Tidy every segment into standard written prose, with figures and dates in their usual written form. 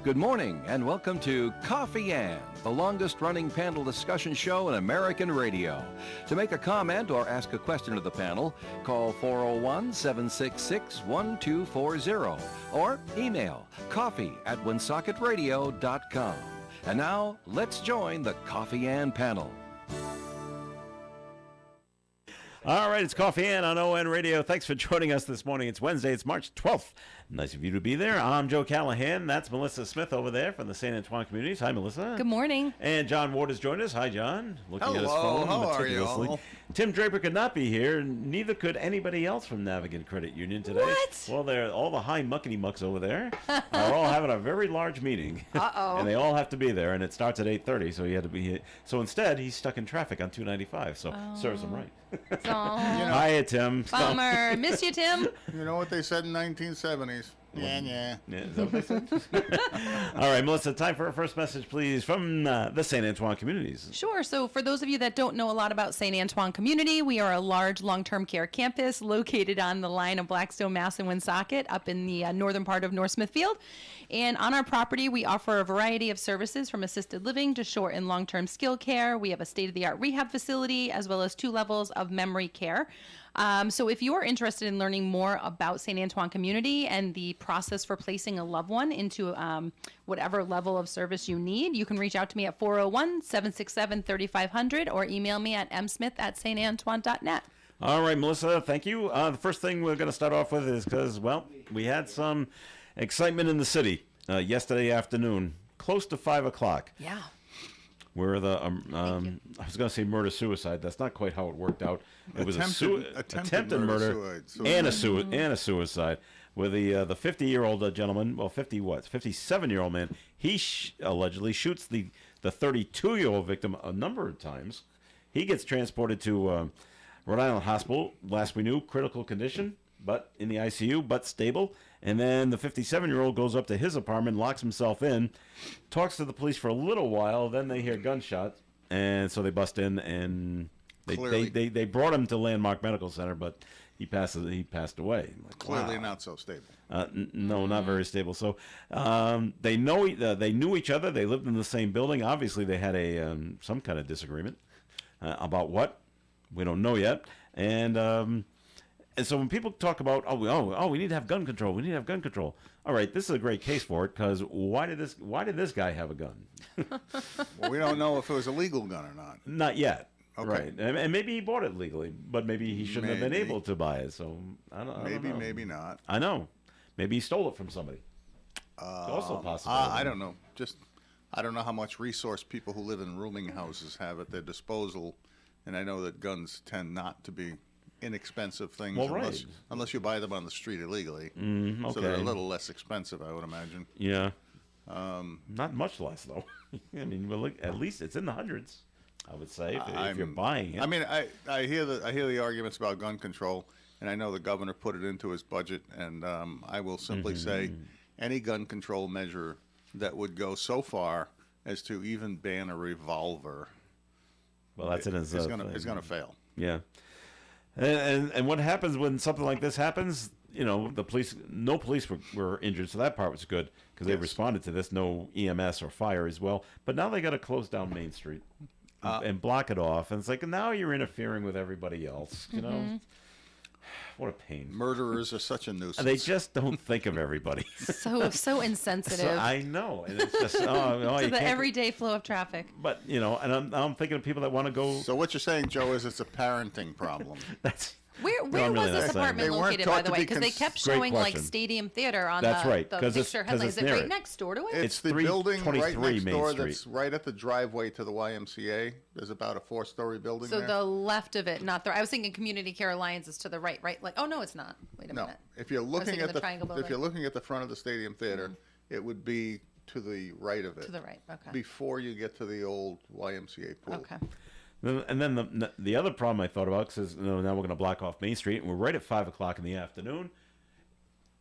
Good morning and welcome to Coffee Ann, the longest-running panel discussion show in American radio. To make a comment or ask a question of the panel, call 401-766-1240 or email coffee@woonsocketradio.com. And now, let's join the Coffee Ann panel. All right, it's Coffee Ann on ON Radio. Thanks for joining us this morning. It's Wednesday. It's March 12th. Nice of you to be there. I'm Joe Callahan. That's Melissa Smith over there from the St. Antoine Communities. Hi, Melissa. Good morning. And John Ward has joined us. Hi, John. Looking Hello. at his phone How are you meticulously. all? Tim Draper could not be here. Neither could anybody else from Navigant Credit Union today. What? Well, they're all the high muckety mucks over there are all having a very large meeting. Uh-oh. And they all have to be there, and it starts at 8:30, so he had to be here. So instead, he's stuck in traffic on 295, so serves him right. Hiya, Tim. Bummer. Miss you, Tim. You know what they said in 1970s? Yeah. Yeah, is that what they said? All right, Melissa, time for our first message, please, from the St. Antoine Communities. Sure. So for those of you that don't know a lot about St. Antoine Community, we are a large long-term care campus located on the line of Blackstone, Mass. and Woonsocket up in the northern part of North Smithfield. And on our property, we offer a variety of services from assisted living to short and long-term skilled care. We have a state-of-the-art rehab facility as well as 2 levels of memory care. So if you're interested in learning more about St. Antoine Community and the process for placing a loved one into whatever level of service you need, you can reach out to me at 401-767-3500 or email me at msmith@santantoine.net. All right, Melissa, thank you. The first thing we're going to start off with is because, well, we had some excitement in the city yesterday afternoon, close to 5 o'clock. Yeah. Where the, I was going to say murder-suicide. That's not quite how it worked out. It was attempted murder and a suicide. Where the 50-year-old gentleman, well, 57-year-old man, he allegedly shoots the 32-year-old victim a number of times. He gets transported to Rhode Island Hospital. Last we knew, critical condition, but in the ICU, but stable. And then the 57-year-old goes up to his apartment, locks himself in, talks to the police for a little while. Then they hear gunshots, and so they bust in, and they brought him to Landmark Medical Center, but he passed away. Like, Clearly wow. not so stable. No, not very stable. So they knew each other. They lived in the same building. Obviously, they had some kind of disagreement about what we don't know yet, and so when people talk about, we need to have gun control. We need to have gun control. All right, this is a great case for it, because why did this guy have a gun? Well, we don't know if it was a legal gun or not. Not yet. Okay. Right, and maybe he bought it legally, but maybe he shouldn't have been able to buy it. So I don't know. Maybe not. I know. Maybe he stole it from somebody. It's also possible. I don't know. I don't know how much resource people who live in rooming houses have at their disposal, and I know that guns tend not to be inexpensive things unless you buy them on the street illegally. Okay. So they're a little less expensive, I would imagine. Yeah. Not much less, though. I mean, well, at least it's in the hundreds, I would say, if you're buying it. I mean, I hear the arguments about gun control, and I know the governor put it into his budget, and I will simply say any gun control measure that would go so far as to even ban a revolver, well, that's in his is going to fail. Yeah. And what happens when something like this happens? You know, no police were injured, so that part was good, because they responded to this. No EMS or fire as well. But now they got to close down Main Street and block it off. And it's like, now you're interfering with everybody else, you know? What a pain. Murderers are such a nuisance. They just don't think of everybody. So insensitive. I know. And it's just, to the everyday flow of traffic. But, you know, and I'm thinking of people that want to go. So what you're saying, Joe, is it's a parenting problem. That's... Where was this apartment located, by the way? Because they kept showing like Stadium Theater on the picture headlines. Is it right next door to it? It's the building right next door that's right at the driveway to the YMCA. There's about a 4-story building there. So the left of it, not the. I was thinking Community Care Alliance is to the right, right? Like, oh no, it's not. Wait a minute. No, if you're looking at the front of the Stadium Theater, it would be to the right of it. To the right, okay. Before you get to the old YMCA pool. Okay. And then the other problem I thought about, because now we're going to block off Main Street, and we're right at 5 o'clock in the afternoon.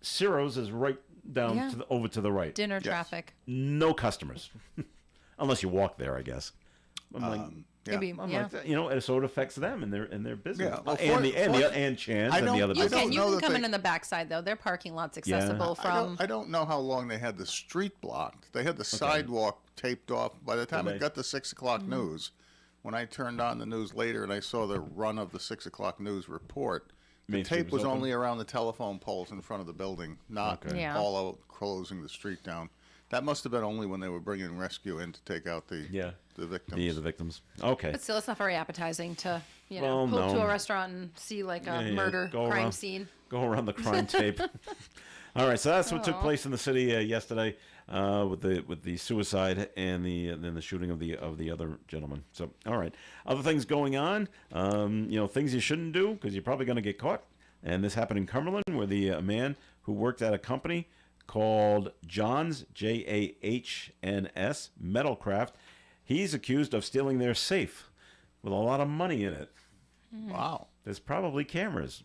Ciro's is right down over to the right. Dinner traffic. No customers, unless you walk there, I guess. I'm like, Yeah. Maybe, I'm yeah. like, you know, and so it affects them and their business. Yeah. Well, and Chance and the other You business. can know that come they- in the backside though. Their parking lot's accessible from. I don't know how long they had the street blocked. They had the sidewalk taped off. By the time Okay. it got to 6 o'clock news, when I turned on the news later and I saw the run of the 6 o'clock news report, the Main Street tape was was open? only around the telephone poles in front of the building, not Okay. Yeah. all out closing the street down. That must have been only when they were bringing rescue in to take out the victims. The victims. Okay. But still, it's not very appetizing to Well, pull to no. a restaurant and see like a murder Go crime around- scene. Go around the crime tape. All right, so that's what took place in the city yesterday with the suicide and then the shooting of the other gentleman. So, all right, other things going on. Things you shouldn't do because you're probably going to get caught. And this happened in Cumberland, where the man who worked at a company called John's JAHNS Metalcraft, he's accused of stealing their safe with a lot of money in it. Wow. There's probably cameras.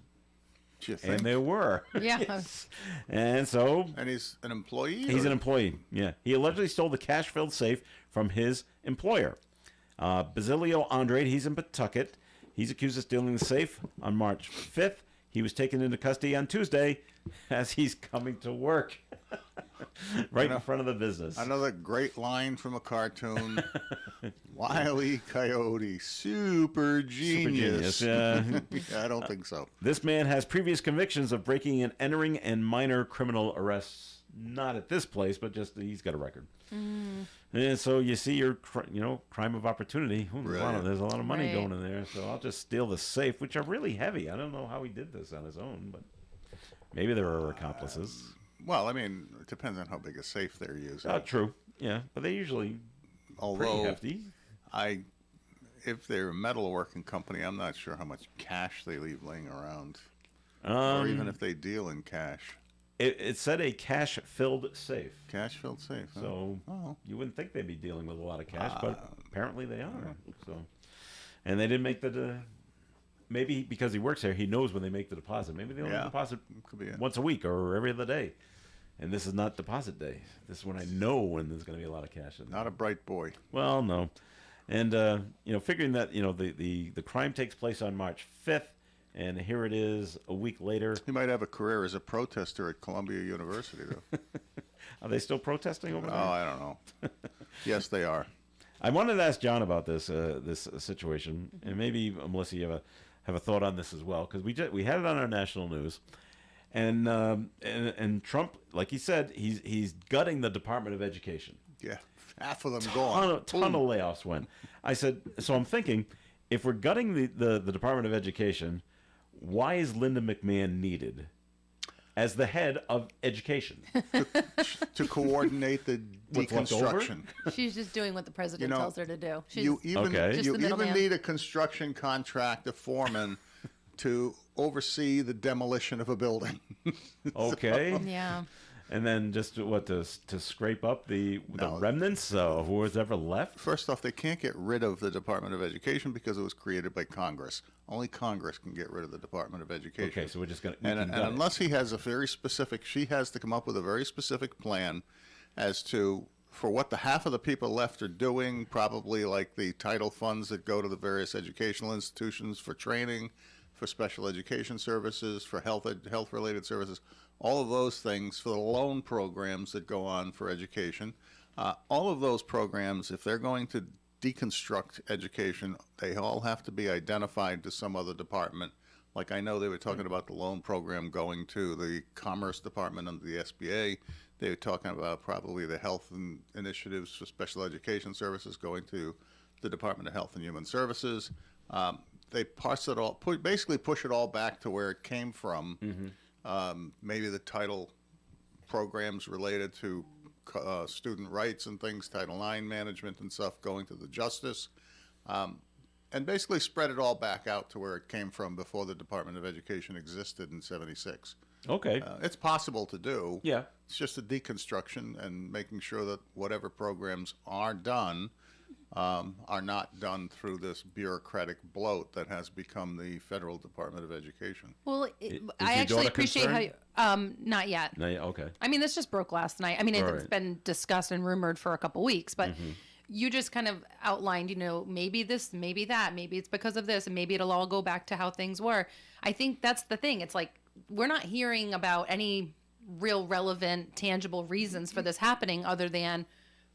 Do you think? And there were. Yeah. Yes. And so And he's an employee? he's or- an employee. Yeah. He allegedly stole the cash-filled safe from his employer. Basilio Andrade, he's in Pawtucket. He's accused of stealing the safe on March 5th. He was taken into custody on Tuesday as he's coming to work right in front of the business. Another great line from a cartoon. Wile E. Coyote, super genius. Yeah. Yeah, I don't think so. This man has previous convictions of breaking and entering and minor criminal arrests. Not at this place, but just he's got a record. And so you see your crime of opportunity. Ooh, there's a lot of money Right. going in there. So I'll just steal the safe, which are really heavy. I don't know how he did this on his own, but maybe there are accomplices. Well, I mean, it depends on how big a safe they're using. Oh, true. Yeah, but they usually pretty Although, hefty. if they're a metalworking company, I'm not sure how much cash they leave laying around, or Um, even if they deal in cash. It said a cash-filled safe. Cash-filled safe. Huh? So Oh. you wouldn't think they'd be dealing with a lot of cash, but apparently they are. So, and they didn't make the. Maybe because he works there, he knows when they make the deposit. Maybe they only deposit Could be it. once a week or every other day. And this is not deposit day. This is when I know when there's going to be a lot of cash in there. Not a bright boy. Well, no. And, figuring that, the crime takes place on March 5th, and here it is a week later. He might have a career as a protester at Columbia University, though. Are they still protesting over Oh, there? I don't know. Yes, they are. I wanted to ask John about this situation, and maybe Melissa, you have a thought on this as well, because we had it on our national news, and Trump, like he said, he's gutting the Department of Education. Yeah, half of them gone. Ton of layoffs went. I said, so I'm thinking, if we're gutting the Department of Education, why is Linda McMahon needed as the head of education? To coordinate the What's left over? deconstruction. She's just doing what the president You know, tells her to do. She's, You even Okay. Just you the even middleman. need a construction contractor foreman to oversee the demolition of a building. Okay. yeah. And then just to scrape up the No. remnants of who was ever left? First off, they can't get rid of the Department of Education because it was created by Congress. Only Congress can get rid of the Department of Education. Okay, so we're just going And to unless he has a very specific, she has to come up with a very specific plan as to for what the half of the people left are doing, probably like the title funds that go to the various educational institutions for training, for special education services, for health-related services, all of those things, for the loan programs that go on for education. All of those programs, if they're going to deconstruct education, they all have to be identified to some other department. Like I know they were talking about the loan program going to the Commerce Department under the SBA. They were talking about probably the health initiatives for special education services going to the Department of Health and Human Services. They parse it all, basically push it all back to where it came from. Maybe the title programs related to student rights and things, Title IX management and stuff going to the Justice. And basically spread it all back out to where it came from before the Department of Education existed in '76. Okay. It's possible to do. Yeah. It's just a deconstruction and making sure that whatever programs are done are not done through this bureaucratic bloat that has become the Federal Department of Education. Well, Is I your actually daughter appreciate concerned? how you, not yet. No, yeah, okay. I mean, this just broke last night. I mean, it's Right. been discussed and rumored for a couple weeks, but you just kind of outlined, maybe this, maybe that, maybe it's because of this, and maybe it'll all go back to how things were. I think that's the thing. It's like we're not hearing about any real relevant, tangible reasons for this happening other than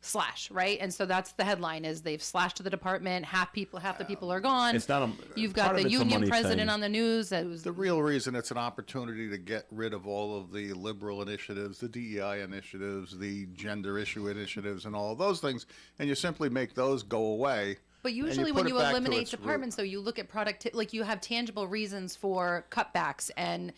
slash, right? And so that's the headline: is they've slashed the department. Half the people are gone. It's not. You've got the union president on the news. That was the real reason. It's an opportunity to get rid of all of the liberal initiatives, the DEI initiatives, the gender issue initiatives, and all of those things, and you simply make those go away. But usually when you eliminate departments, though, you look at productivity, like you have tangible reasons for cutbacks and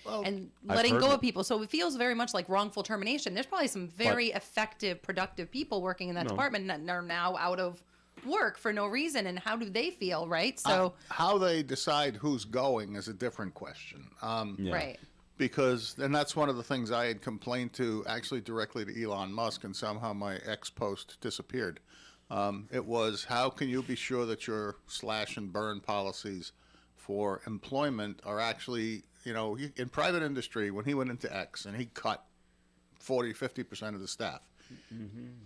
letting go of people. So it feels very much like wrongful termination. There's probably some very effective, productive people working in that department that are now out of work for no reason. And how do they feel, right? So how they decide who's going is a different question. Right. Because, and that's one of the things I had complained to actually directly to Elon Musk, and somehow my X post disappeared. It was, how can you be sure that your slash and burn policies for employment are actually, in private industry, when he went into X and he cut 40, 50% of the staff,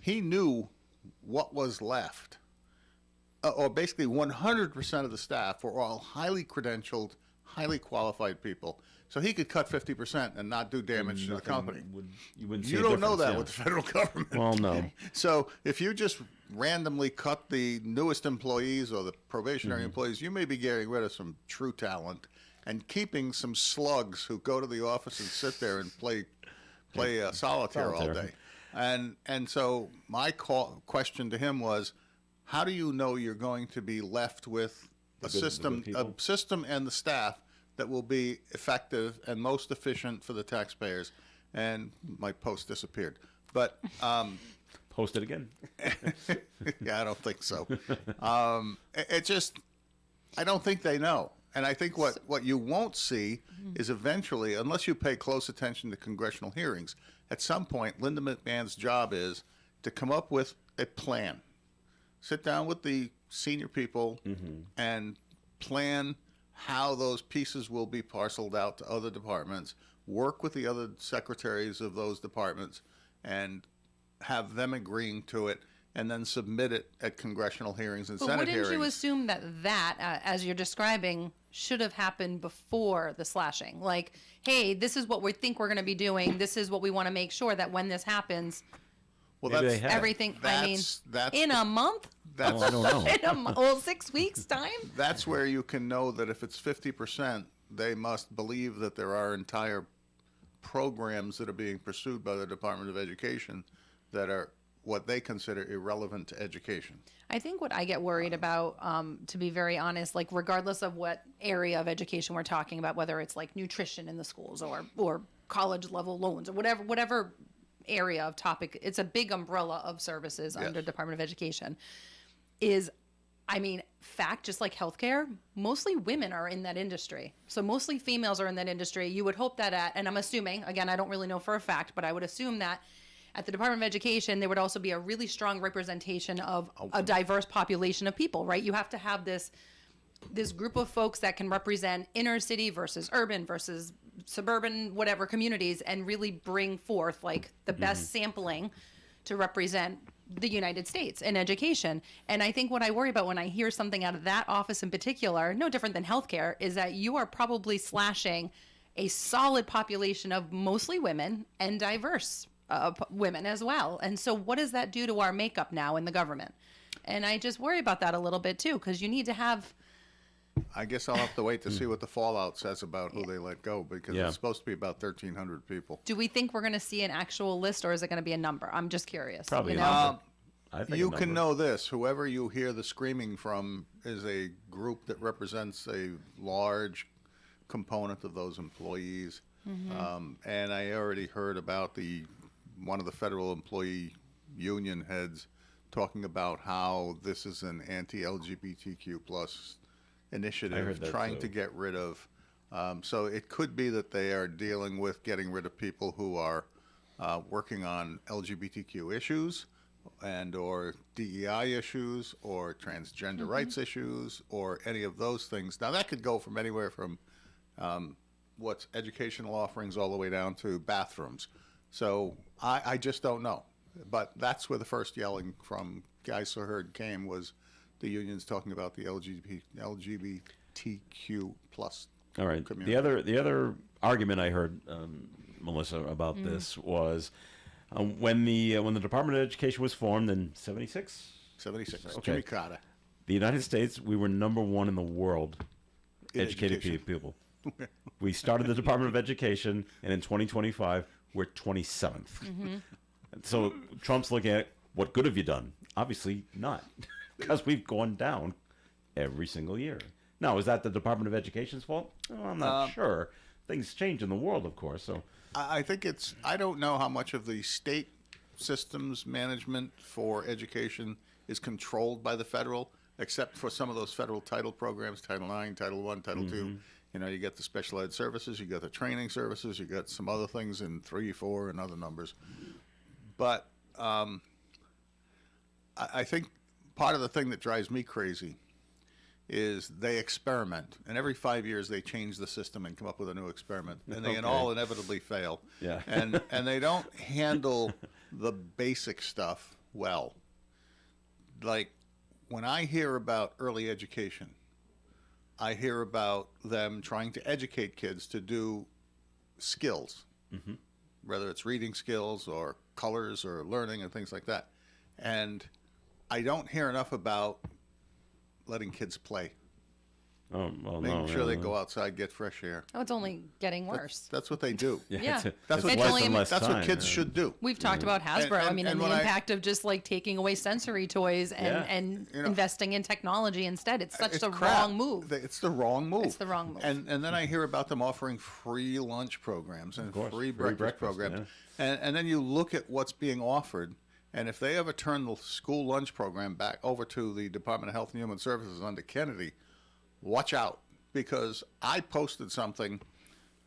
he knew what was left. Or basically 100% of the staff were all highly credentialed, highly qualified people. So he could cut 50% and not do damage to the company. You don't know that with the federal government. Well, no. So if you just randomly cut the newest employees or the probationary employees, you may be getting rid of some true talent and keeping some slugs who go to the office and sit there and play solitaire all day. And so my question to him was, how do you know you're going to be left with a system and the staff that will be effective and most efficient for the taxpayers? And my post disappeared. But post it again. Yeah, I don't think so. I don't think they know. And I think what you won't see is eventually, unless you pay close attention to congressional hearings, at some point, Linda McMahon's job is to come up with a plan. Sit down with the senior people and plan how those pieces will be parceled out to other departments, work with the other secretaries of those departments, and have them agreeing to it, and then submit it at congressional hearings and Senate hearings. But wouldn't you assume that, as you're describing, should have happened before the slashing? Like, hey, this is what we think we're going to be doing. This is what we want to make sure that when this happens, that's everything. That's in a month? I don't know. 6 weeks' time? That's where you can know that if it's 50%, they must believe that there are entire programs that are being pursued by the Department of Education that are what they consider irrelevant to education. I think what I get worried about, to be very honest, like regardless of what area of education we're talking about, whether it's like nutrition in the schools or college level loans or whatever area of topic, it's a big umbrella of services under Department of Education, just like healthcare, mostly women are in that industry. So mostly females are in that industry. You would hope that and I'm assuming, again, I don't really know for a fact, but I would assume that at the Department of Education, there would also be a really strong representation of a diverse population of people, right? You have to have this group of folks that can represent inner city versus urban versus suburban, whatever communities, and really bring forth like the best sampling to represent the United States in education. And I think what I worry about when I hear something out of that office in particular, no different than healthcare, is that you are probably slashing a solid population of mostly women and diverse women as well. And so what does that do to our makeup now in the government? And I just worry about that a little bit too, because you need to have... I guess I'll have to wait to see what the fallout says about who they let go, because it's supposed to be about 1,300 people. Do we think we're going to see an actual list, or is it going to be a number? I'm just curious. Probably you a know? number. I think You can know this. Whoever you hear the screaming from is a group that represents a large component of those employees. And I already heard about one of the federal employee union heads talking about how this is an anti-LGBTQ plus initiative trying to get rid of. So it could be that they are dealing with getting rid of people who are working on LGBTQ issues and or DEI issues or transgender rights issues or any of those things. Now that could go from anywhere from what's educational offerings all the way down to bathrooms. So I just don't know. But that's where the first yelling from guys who heard came, was the unions talking about the LGBTQ plus. All right. Community. The other argument I heard, Melissa, about this was when the Department of Education was formed in 76. 76. Okay. Jimmy Carter. The United States, we were number one in the world In educated education. people. We started the Department of Education, and in 2025, we're 27th. So Trump's looking at, what good have you done? Obviously not, because we've gone down every single year. Now, is that the Department of Education's fault? Well, I'm not sure. Things change in the world, of course. So I think I don't know how much of the state systems management for education is controlled by the federal, except for some of those federal title programs, Title IX, Title I, Title II. You know, you get the special ed services, you got the training services, you got some other things in 3, 4, and other numbers. But I think part of the thing that drives me crazy is they experiment, and every 5 years they change the system and come up with a new experiment, and they all inevitably fail. Yeah. and they don't handle the basic stuff well. Like, when I hear about early education, I hear about them trying to educate kids to do skills, whether it's reading skills or colors or learning and things like that. And I don't hear enough about letting kids play. Oh, well, Making sure they go outside, get fresh air. Oh, it's only getting worse. That's what they do. Yeah. That's what, It's less only- and less that's what kids should do. We've talked about Hasbro. And- I mean, and and the when I- impact of just like taking away sensory toys and You know, investing in technology instead. It's such It's the crap. wrong move. It's the wrong move. It's the wrong move. And then I hear about them offering free lunch programs and course, free free breakfast breakfast, programs. And then you look at what's being offered, and if they ever turn the school lunch program back over to the Department of Health and Human Services under Kennedy, watch out. Because I posted something,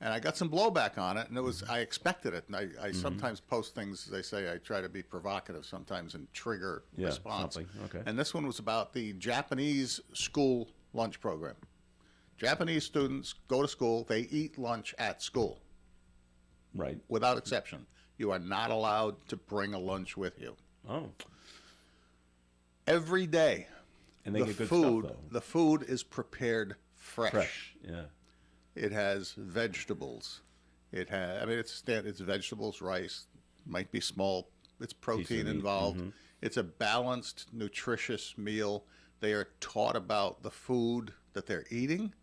and I got some blowback on it, and I expected it. And I sometimes post things, they say I try to be provocative sometimes and trigger response. Something. Okay. And this one was about the Japanese school lunch program. Japanese students go to school, they eat lunch at school, Right. without exception. You are not allowed to bring a lunch with you. Oh. Every day, And they the get good food, stuff, though. the food is prepared Fresh. Yeah. It has vegetables. It has, I mean, it's vegetables, rice, might be small. It's protein meat, involved. It's a balanced, nutritious meal. They are taught about the food that they're eating.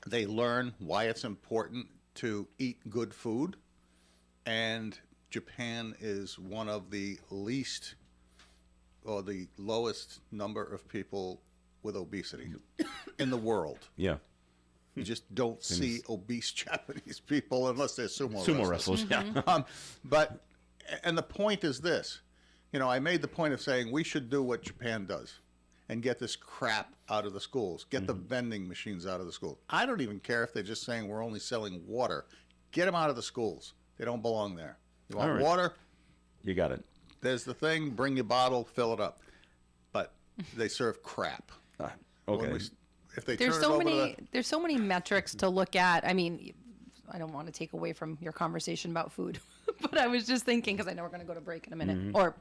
They learn why it's important to eat good food. And Japan is one of the least or the lowest number of people with obesity in the world. Yeah. You just don't see obese Japanese people unless they're Sumo wrestlers. Yeah. And the point is this, you know, I made the point of saying we should do what Japan does and get this crap out of the schools, get the vending machines out of the schools. I don't even care if they're just saying we're only selling water. Get them out of the schools. They don't belong there. You want All right. water? You got it. There's the thing, bring your bottle, fill it up. But they serve crap. Okay. If they There's turn so it over many. to There's so many metrics to look at. I mean, I don't want to take away from your conversation about food, but I was just thinking because I know we're going to go to break in a minute, or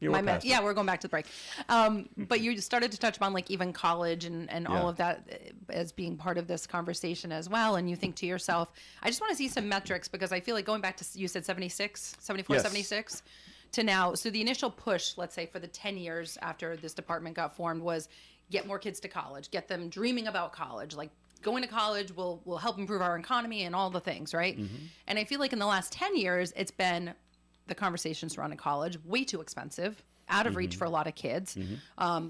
we're past it. we're going back to the break. But you started to touch upon like even college and all of that as being part of this conversation as well. And you think to yourself, I just want to see some metrics because I feel like going back to, you said 76, 74, Yes. 76 to now. So the initial push, let's say for the 10 years after this department got formed was get more kids to college, get them dreaming about college, like going to college will help improve our economy and all the things, right? And I feel like in the last 10 years, it's been the conversations surrounding college, way too expensive, out of reach for a lot of kids.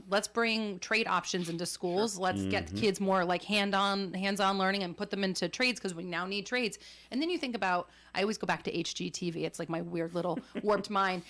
Let's bring trade options into schools. Let's get kids more like hands-on learning and put them into trades because we now need trades. And then you think about, I always go back to HGTV. It's like my weird little warped mind.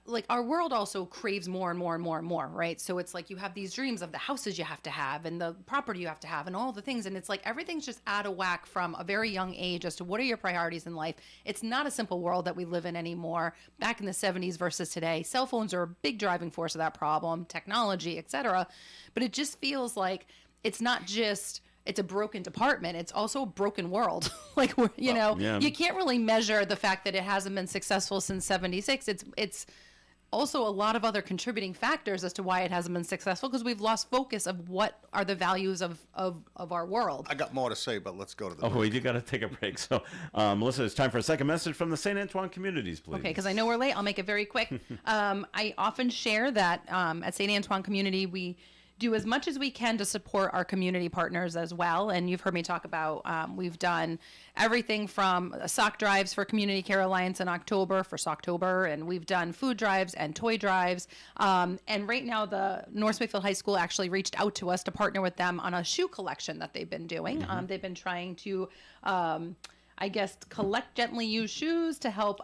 Like our world also craves more and more and more and more, right? So it's like you have these dreams of the houses you have to have and the property you have to have and all the things. And it's like everything's just out of whack from a very young age as to what are your priorities in life. It's not a simple world that we live in anymore. Back in the 70s versus today, cell phones are a big driving force of that problem, technology, etc. But it just feels like it's not just it's a broken department, it's also a broken world. Like, you can't really measure the fact that it hasn't been successful since 76. It's also a lot of other contributing factors as to why it hasn't been successful, because we've lost focus of what are the values of our world. I got more to say, but let's go to the break. Well, you got to take a break. So, Melissa, it's time for a second message from the St. Antoine communities, please. Okay, because I know we're late. I'll make it very quick. I often share that at St. Antoine Community, we do as much as we can to support our community partners as well. And you've heard me talk about, we've done everything from sock drives for Community Care Alliance in October for Socktober, and we've done food drives and toy drives. And right now, the North Smithfield High School actually reached out to us to partner with them on a shoe collection that they've been doing. Mm-hmm. They've been trying to collect gently used shoes to help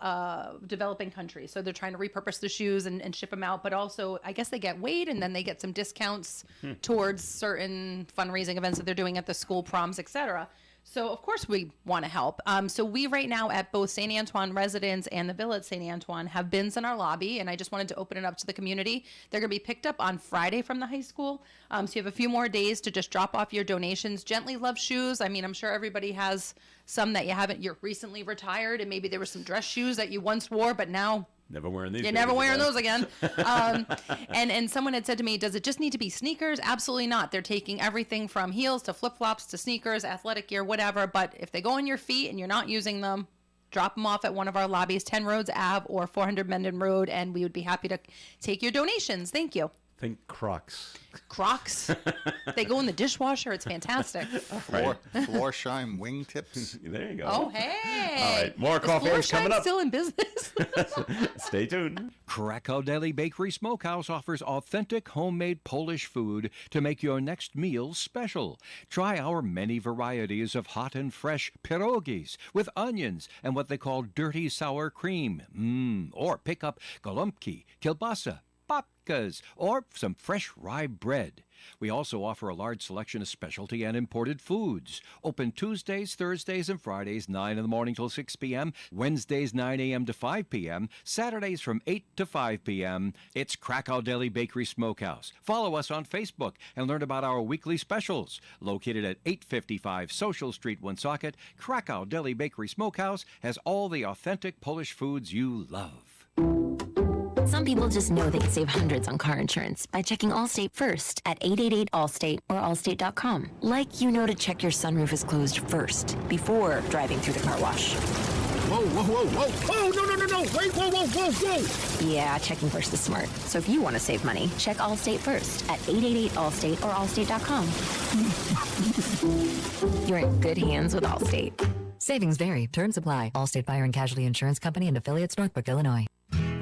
developing countries. So they're trying to repurpose the shoes and ship them out, but also I guess they get weighed and then they get some discounts towards certain fundraising events that they're doing at the school, proms, etc. So of course we want to help. So we right now at both St. Antoine residents and the Villa at St. Antoine have bins in our lobby, and I just wanted to open it up to the community. They're going to be picked up on Friday from the high school. So you have a few more days to just drop off your donations. Gently Love shoes. I mean, I'm sure everybody has some that you're recently retired, and maybe there were some dress shoes that you once wore, but now never wearing these. You're never wearing those again. And someone had said to me, does it just need to be sneakers? Absolutely not. They're taking everything from heels to flip-flops to sneakers, athletic gear, whatever. But if they go on your feet and you're not using them, drop them off at one of our lobbies, 10 Rhodes Ave or 400 Mendon Road, and we would be happy to take your donations. Thank you. Think Crocs. Crocs? They go in the dishwasher. It's fantastic. Florsheim wingtips. There you go. Oh, hey. All right, more coffee is coming up. Still in business? Stay tuned. Krakow Deli Bakery Smokehouse offers authentic homemade Polish food to make your next meal special. Try our many varieties of hot and fresh pierogies with onions and what they call dirty sour cream. Or pick up golumpki, kielbasa, babkas, or some fresh rye bread. We also offer a large selection of specialty and imported foods. Open Tuesdays, Thursdays, and Fridays, 9 in the morning till 6 p.m., Wednesdays, 9 a.m. to 5 p.m., Saturdays from 8 to 5 p.m. It's Krakow Deli Bakery Smokehouse. Follow us on Facebook and learn about our weekly specials. Located at 855 Social Street, Woonsocket, Krakow Deli Bakery Smokehouse has all the authentic Polish foods you love. Some people just know they can save hundreds on car insurance by checking Allstate first at 888-ALLSTATE or allstate.com. Like you know to check your sunroof is closed first before driving through the car wash. Whoa, whoa, whoa, whoa. Oh, no. Wait, whoa. Yeah, checking first is smart. So if you want to save money, check Allstate first at 888-ALLSTATE or allstate.com. You're in good hands with Allstate. Savings vary. Terms apply. Allstate Fire and Casualty Insurance Company and affiliates, Northbrook, Illinois.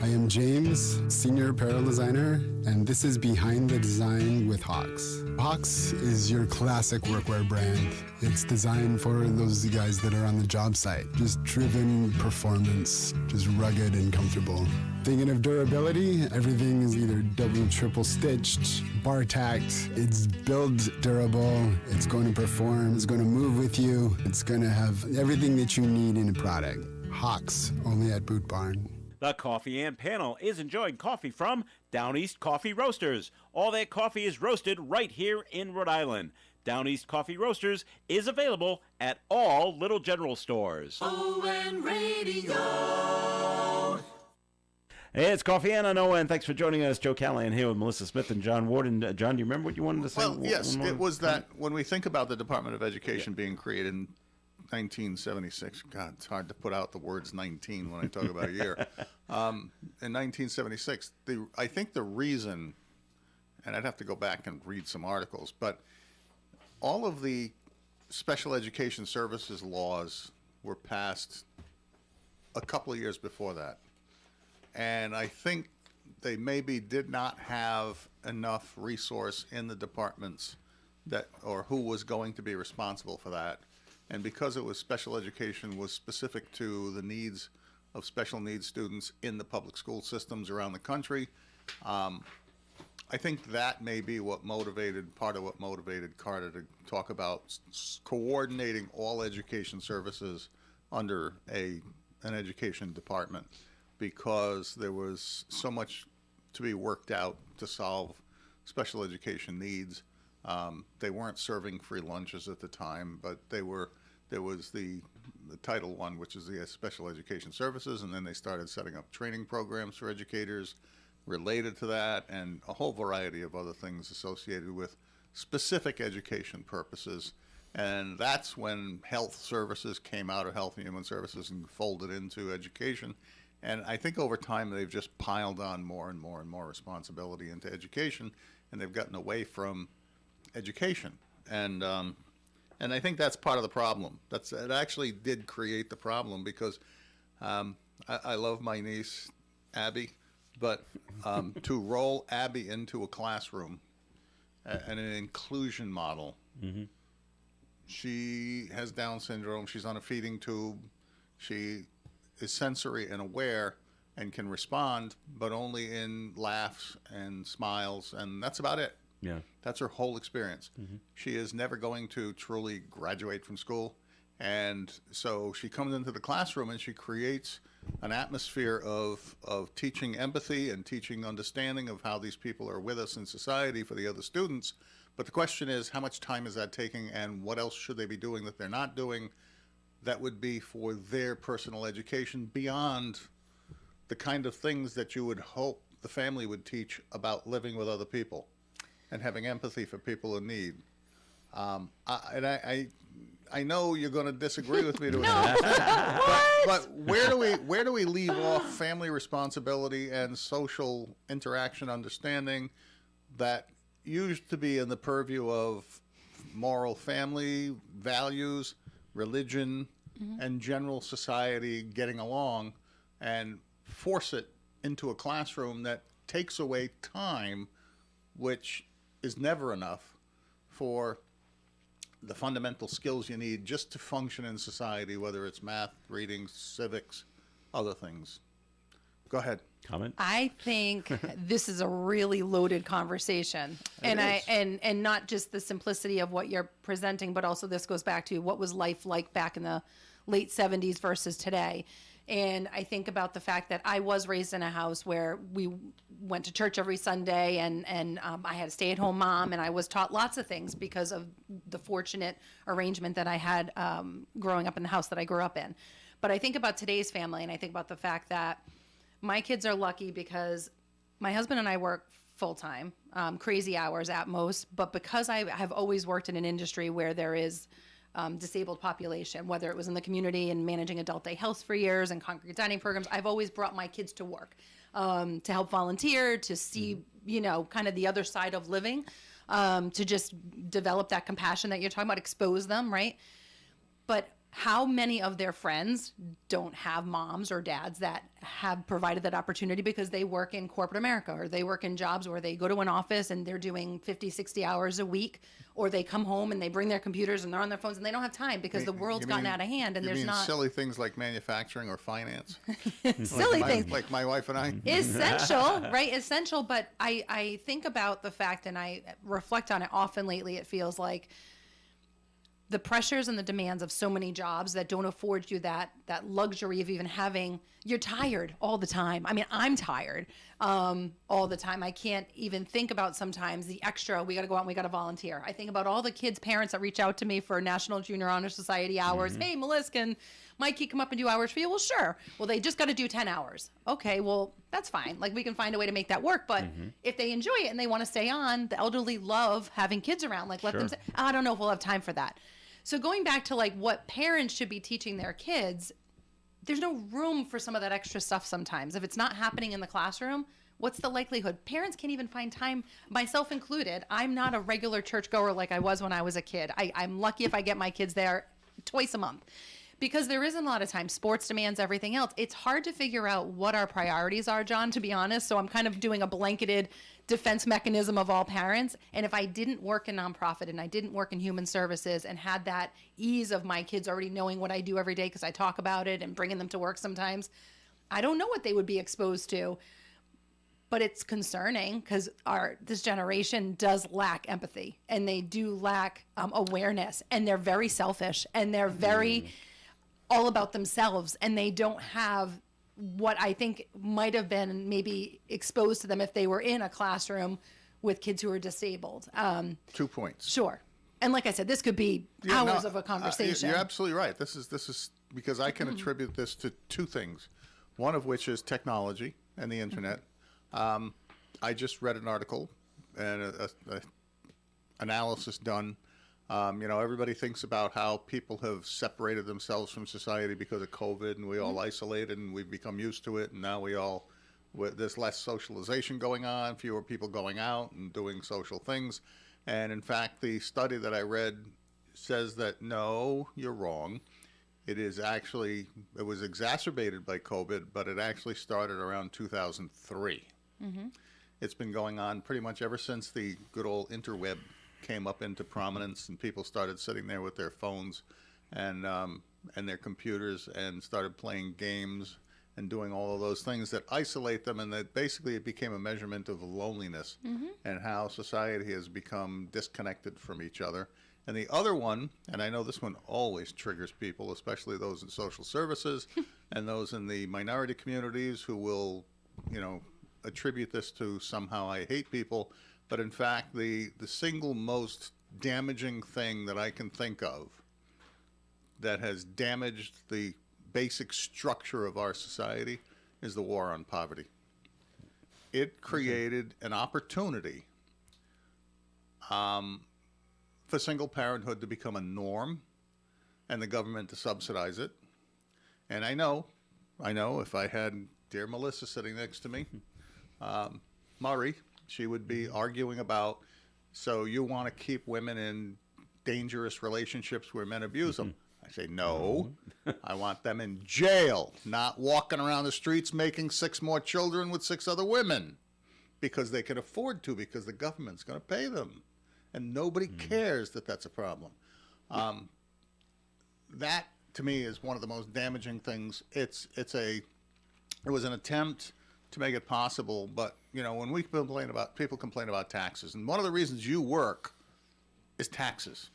I am James, Senior Apparel Designer, and this is Behind the Design with Hawks. Hawks is your classic workwear brand. It's designed for those guys that are on the job site. Just driven performance, just rugged and comfortable. Thinking of durability, everything is either double, triple stitched, bar tacked. It's built durable, it's going to perform, it's going to move with you, it's going to have everything that you need in a product. Hawks, only at Boot Barn. The Coffee and Panel is enjoying coffee from Down East Coffee Roasters. All their coffee is roasted right here in Rhode Island. Down East Coffee Roasters is available at all Little General stores. ON Radio. Hey, it's Coffee and ON. Thanks for joining us. Joe Callahan here with Melissa Smith and John Ward. And John, do you remember what you wanted to say? Well, yes, it was that when we think about the Department of Education being created in 1976. God, it's hard to put out the words 19 when I talk about a year. In 1976, I think the reason, and I'd have to go back and read some articles, but all of the special education services laws were passed a couple of years before that. And I think they maybe did not have enough resource in the departments or who was going to be responsible for that. And because it was special education was specific to the needs of special needs students in the public school systems around the country, I think that may be part of what motivated Carter to talk about coordinating all education services under an education department, because there was so much to be worked out to solve special education needs. They weren't serving free lunches at the time, but there was the Title I, which is the Special Education Services, and then they started setting up training programs for educators related to that, and a whole variety of other things associated with specific education purposes. And that's when health services came out of Health and Human Services and folded into education. And I think over time they've just piled on more and more and more responsibility into education, and they've gotten away from education. And I think that's part of the problem. It actually did create the problem, because I love my niece, Abby, but to roll Abby into a classroom and an inclusion model, she has Down syndrome, she's on a feeding tube, she is sensory and aware and can respond, but only in laughs and smiles, and that's about it. Yeah. That's her whole experience. She is never going to truly graduate from school. And so she comes into the classroom and she creates an atmosphere of teaching empathy and teaching understanding of how these people are with us in society for the other students. But the question is, how much time is that taking, and what else should they be doing that they're not doing that would be for their personal education beyond the kind of things that you would hope the family would teach about living with other people and having empathy for people in need. I know you're going to disagree with me to an extent, but where do we leave off family responsibility and social interaction understanding that used to be in the purview of moral family values, religion, and general society getting along, and force it into a classroom that takes away time, which is never enough for the fundamental skills you need just to function in society, whether it's math, reading, civics, other things. Go ahead. Comment? I think this is a really loaded conversation. And not just the simplicity of what you're presenting, but also this goes back to what was life like back in the late 70s versus today. And I think about the fact that I was raised in a house where we went to church every Sunday, and I had a stay-at-home mom, and I was taught lots of things because of the fortunate arrangement that I had growing up in the house that I grew up in. But I think about today's family, and I think about the fact that my kids are lucky because my husband and I work full-time, crazy hours at most, but because I have always worked in an industry where there is disabled population, whether it was in the community and managing adult day health for years and congregate dining programs, I've always brought my kids to work to help volunteer, to see, kind of the other side of living, to just develop that compassion that you're talking about, expose them, right? But how many of their friends don't have moms or dads that have provided that opportunity because they work in corporate America, or they work in jobs where they go to an office and they're doing 50, 60 hours a week, or they come home and they bring their computers and they're on their phones and they don't have time because the world's gotten out of hand, and there's not silly things like manufacturing or finance. Silly things like my wife and I. Essential, right? Essential. But I think about the fact, and I reflect on it often lately, it feels like the pressures and the demands of so many jobs that don't afford you that luxury of even having, you're tired all the time. I mean, I'm tired all the time. I can't even think about sometimes the extra, we got to go out and we got to volunteer. I think about all the kids' parents that reach out to me for National Junior Honor Society hours. Hey, Melissa, can Mikey come up and do hours for you? Well, sure. Well, they just got to do 10 hours. Okay, well, that's fine. Like, we can find a way to make that work. But if they enjoy it and they want to stay on, the elderly love having kids around. Like, let them say, I don't know if we'll have time for that. So going back to like what parents should be teaching their kids, there's no room for some of that extra stuff sometimes. If it's not happening in the classroom, what's the likelihood? Parents can't even find time, myself included. I'm not a regular churchgoer like I was when I was a kid. I'm lucky if I get my kids there twice a month, because there isn't a lot of time. Sports demands, everything else. It's hard to figure out what our priorities are, John, to be honest. So I'm kind of doing a blanketed defense mechanism of all parents. And if I didn't work in nonprofit and I didn't work in human services and had that ease of my kids already knowing what I do every day because I talk about it and bringing them to work sometimes, I don't know what they would be exposed to. But it's concerning because this generation does lack empathy, and they do lack awareness, and they're very selfish, and they're very all about themselves, and they don't have what I think might have been maybe exposed to them if they were in a classroom with kids who are disabled. 2 points. Sure. And like I said, this could be hours of a conversation. You're absolutely right. This is because I can attribute this to two things. One of which is technology and the internet. I just read an article and a analysis done. Everybody thinks about how people have separated themselves from society because of COVID, and we all isolated, and we've become used to it, and now there's less socialization going on, fewer people going out and doing social things. And in fact, the study that I read says that no, you're wrong. It was exacerbated by COVID, but it actually started around 2003. It's been going on pretty much ever since the good old interweb came up into prominence and people started sitting there with their phones and their computers and started playing games and doing all of those things that isolate them, and that basically it became a measurement of loneliness and how society has become disconnected from each other. And the other one, and I know this one always triggers people, especially those in social services and those in the minority communities who will, attribute this to somehow I hate people. But in fact, the single most damaging thing that I can think of that has damaged the basic structure of our society is the war on poverty. It created an opportunity for single parenthood to become a norm and the government to subsidize it. And I know if I had dear Melissa sitting next to me, Murray, she would be arguing about, so you want to keep women in dangerous relationships where men abuse them. I say, no, I want them in jail, not walking around the streets making 6 more children with 6 other women because they can afford to, because the government's going to pay them. And nobody cares that that's a problem. That, to me, is one of the most damaging things. It was an attempt to make it possible, but, when people complain about taxes, and one of the reasons you work is taxes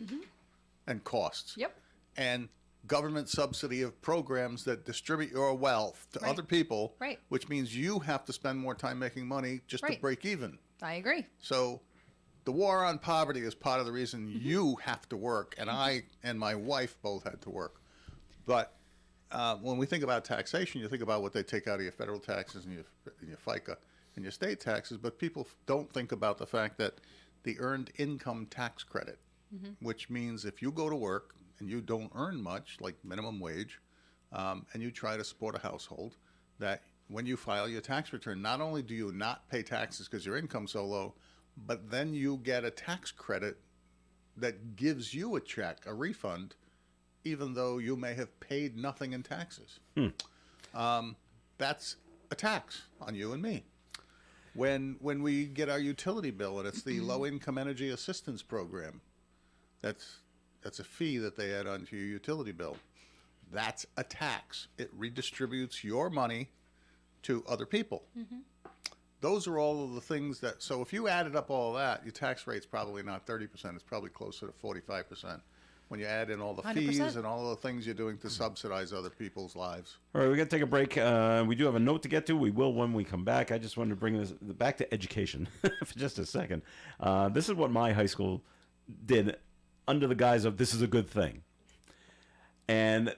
and costs. Yep. And government subsidy of programs that distribute your wealth to other people, which means you have to spend more time making money just to break even. I agree. So the war on poverty is part of the reason you have to work, and I and my wife both had to work. But when we think about taxation, you think about what they take out of your federal taxes and your FICA and your state taxes, but people don't think about the fact that the earned income tax credit, which means if you go to work and you don't earn much, like minimum wage, and you try to support a household, that when you file your tax return, not only do you not pay taxes because your income's so low, but then you get a tax credit that gives you a check, a refund, even though you may have paid nothing in taxes. That's a tax on you and me. When we get our utility bill, and it's the low-income energy assistance program, that's a fee that they add onto your utility bill. That's a tax. It redistributes your money to other people. Those are all of the things that, so if you added up all that, your tax rate's probably not 30%, it's probably closer to 45%. When you add in all the 100%. fees and all the things you're doing to subsidize other people's lives. All right, we got to take a break. We do have a note to get to. We will when we come back. I just wanted to bring this back to education for just a second. This is what my high school did under the guise of this is a good thing. And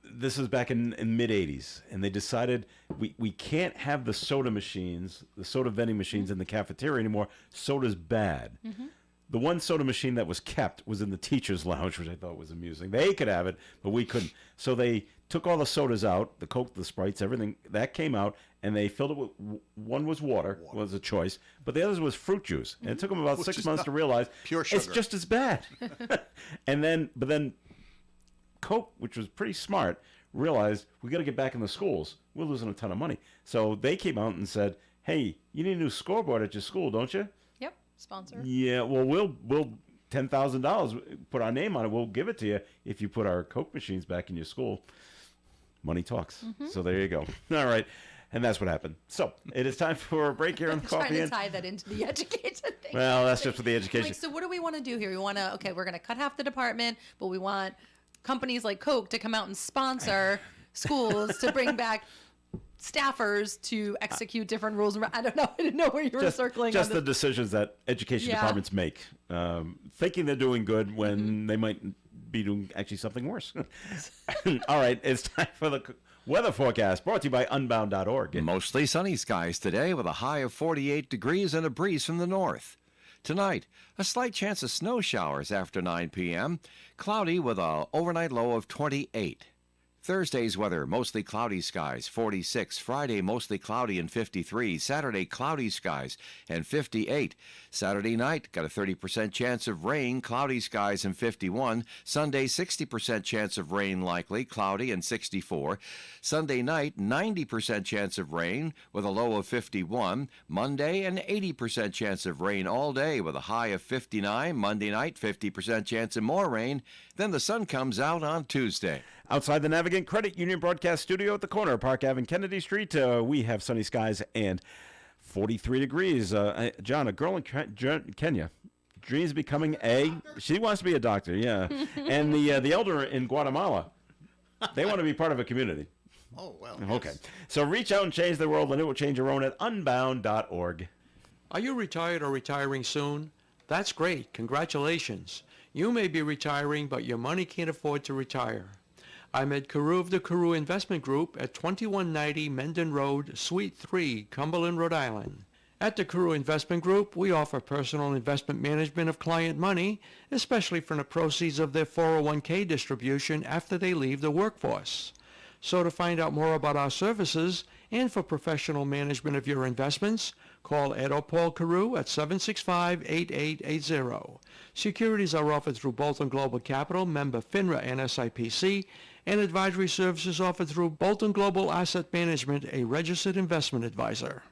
this is back in mid-'80s, and they decided we can't have the soda machines, the soda vending machines in the cafeteria anymore. Soda's bad. The one soda machine that was kept was in the teacher's lounge, which I thought was amusing. They could have it, but we couldn't. So they took all the sodas out, the Coke, the Sprites, everything. That came out, and they filled it with, one was water, was a choice, but the other was fruit juice. And it took them about 6 months to realize pure sugar. It's just as bad. But then Coke, which was pretty smart, realized we got to get back in the schools. We're losing a ton of money. So they came out and said, hey, you need a new scoreboard at your school, don't you? Yep, sponsor. Yeah, well, we'll $10,000, put our name on it. We'll give it to you if you put our Coke machines back in your school. Money talks. So there you go. All right. And that's what happened. So it is time for a break here on the Coffee Trying to tie that into the education thing. Well, that's just for the education. Like, so what do we want to do here? We want to, we're going to cut half the department, but we want companies like Coke to come out and sponsor schools to bring back staffers to execute different rules. I don't know. I didn't know where you were circling. Just the decisions that education departments make, thinking they're doing good when they might be doing actually something worse. All right, it's time for the weather forecast, brought to you by Unbound.org. Mostly sunny skies today with a high of 48 degrees and a breeze from the north. Tonight, a slight chance of snow showers after 9 p.m., cloudy with an overnight low of 28. Thursday's weather, mostly cloudy skies, 46. Friday, mostly cloudy and 53. Saturday, cloudy skies and 58. Saturday night, got a 30% chance of rain, cloudy skies and 51. Sunday, 60% chance of rain likely, cloudy and 64. Sunday night, 90% chance of rain with a low of 51. Monday, an 80% chance of rain all day with a high of 59. Monday night, 50% chance of more rain. Then the sun comes out on Tuesday. Outside the Navigant Credit Union broadcast studio at the corner of Park Ave and Kennedy Street, we have sunny skies and 43 degrees. John, a girl in Kenya dreams of becoming she wants to be a doctor, yeah. And the elder in Guatemala, they want to be part of a community. Oh, well. Okay. So reach out and change the world, and it will change your own at unbound.org. Are you retired or retiring soon? That's great. Congratulations. You may be retiring, but your money can't afford to retire. I'm Ed Carew of the Carew Investment Group at 2190 Mendon Road, Suite 3, Cumberland, Rhode Island. At the Carew Investment Group, we offer personal investment management of client money, especially from the proceeds of their 401k distribution after they leave the workforce. So to find out more about our services and for professional management of your investments, call Ed or Paul Carew at 765-8880. Securities are offered through Bolton Global Capital, member FINRA and SIPC, and advisory services offered through Bolton Global Asset Management, a registered investment advisor.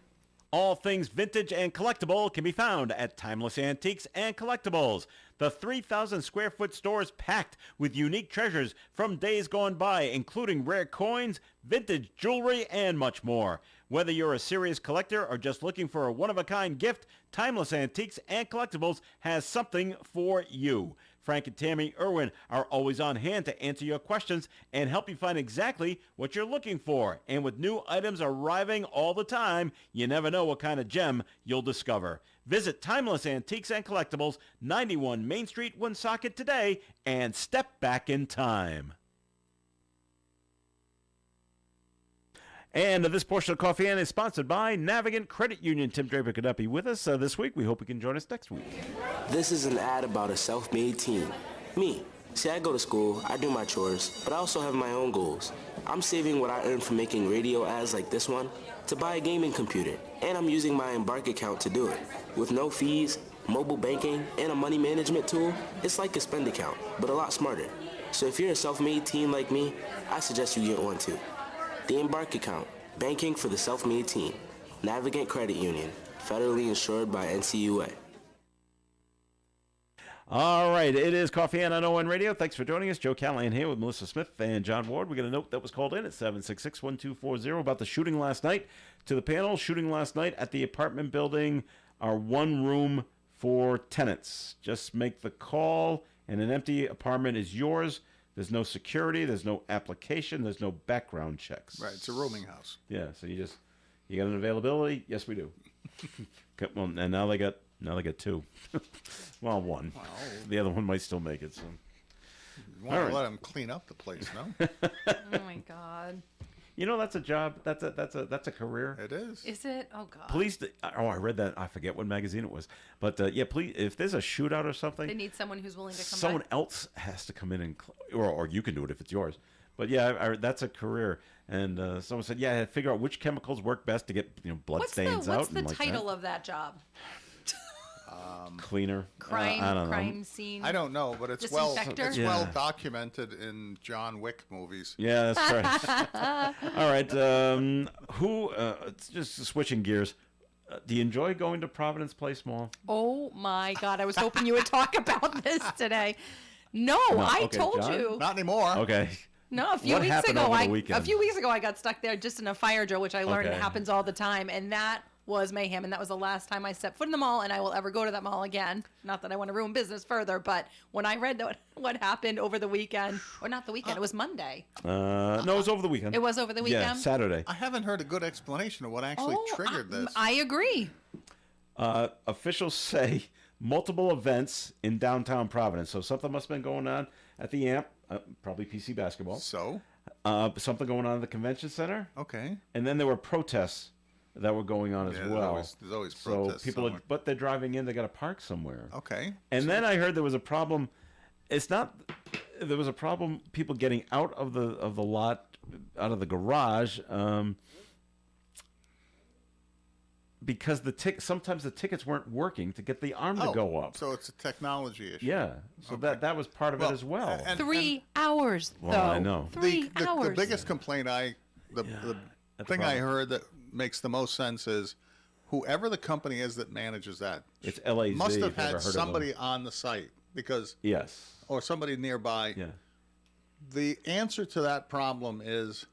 All things vintage and collectible can be found at Timeless Antiques and Collectibles. The 3,000 square foot store is packed with unique treasures from days gone by, including rare coins, vintage jewelry, and much more. Whether you're a serious collector or just looking for a one-of-a-kind gift, Timeless Antiques and Collectibles has something for you. Frank and Tammy Irwin are always on hand to answer your questions and help you find exactly what you're looking for. And with new items arriving all the time, you never know what kind of gem you'll discover. Visit Timeless Antiques and Collectibles, 91 Main Street, Woonsocket today, and step back in time. And this portion of Coffee In is sponsored by Navigant Credit Union. Tim Draper could not be with us this week. We hope he can join us next week. This is an ad about a self-made teen. Me. See, I go to school, I do my chores, but I also have my own goals. I'm saving what I earn from making radio ads like this one to buy a gaming computer, and I'm using my Embark account to do it. With no fees, mobile banking, and a money management tool, it's like a spend account, but a lot smarter. So if you're a self-made teen like me, I suggest you get one too. The Embark account, banking for the self-made teen. Navigant Credit Union, federally insured by NCUA. All right, it is Coffee In on ON Radio. Thanks for joining us. Joe Callahan here with Melissa Smith and John Ward. We got a note that was called in at 766-1240 about the shooting last night. To the panel, shooting last night at the apartment building, our one room for tenants. Just make the call, and an empty apartment is yours. There's no security. There's no application. There's no background checks. Right. It's a rooming house. Yeah. So you got an availability? Yes, we do. Well, and now they got two. Well, one. Wow. The other one might still make it. So you want to let them clean up the place, no? Oh my God. You know, that's a job. That's a career. It is. Is it? Oh God. Police. I read that. I forget what magazine it was. But yeah, please. If there's a shootout or something, they need someone who's willing to come. Someone else has to come in and, or you can do it if it's yours. But yeah, that's a career. And someone said, yeah, I had to figure out which chemicals work best to get blood stains out. What's the title of that job? Cleaner. Crime. I don't know. Crime scene. I don't know, but it's well documented in John Wick movies. Yeah, that's right. All right. Just switching gears. Do you enjoy going to Providence Place Mall? Oh my God! I was hoping you would talk about this today. No, I told John? you. Not anymore. Okay. No, a few weeks ago I got stuck there just in a fire drill, which I learned happens all the time, and that was mayhem, and that was the last time I stepped foot in the mall, and I will ever go to that mall again. Not that I want to ruin business further, but when I read what happened over the weekend, or not the weekend, it was Monday. No, it was over the weekend. It was over the weekend? Yeah, Saturday. I haven't heard a good explanation of what actually triggered this. I agree. Officials say multiple events in downtown Providence. So something must have been going on at the AMP, probably PC basketball. So? Something going on at the convention center. Okay. And then there were protests that were going on as well. There's always protests. So people, but they're driving in. They got to park somewhere. Okay. And then I heard there was a problem. It's not. There was a problem. People getting out of the lot, out of the garage. Because sometimes the tickets weren't working to get the arm to go up. So it's a technology issue. Yeah. So that was part of it as well. 3 hours, though. Well, I know. 3 hours. The biggest complaint the thing I heard that makes the most sense is whoever the company is that manages that. It's LAZ. Must have had somebody on the site because. Yes. Or somebody nearby. Yeah. The answer to that problem is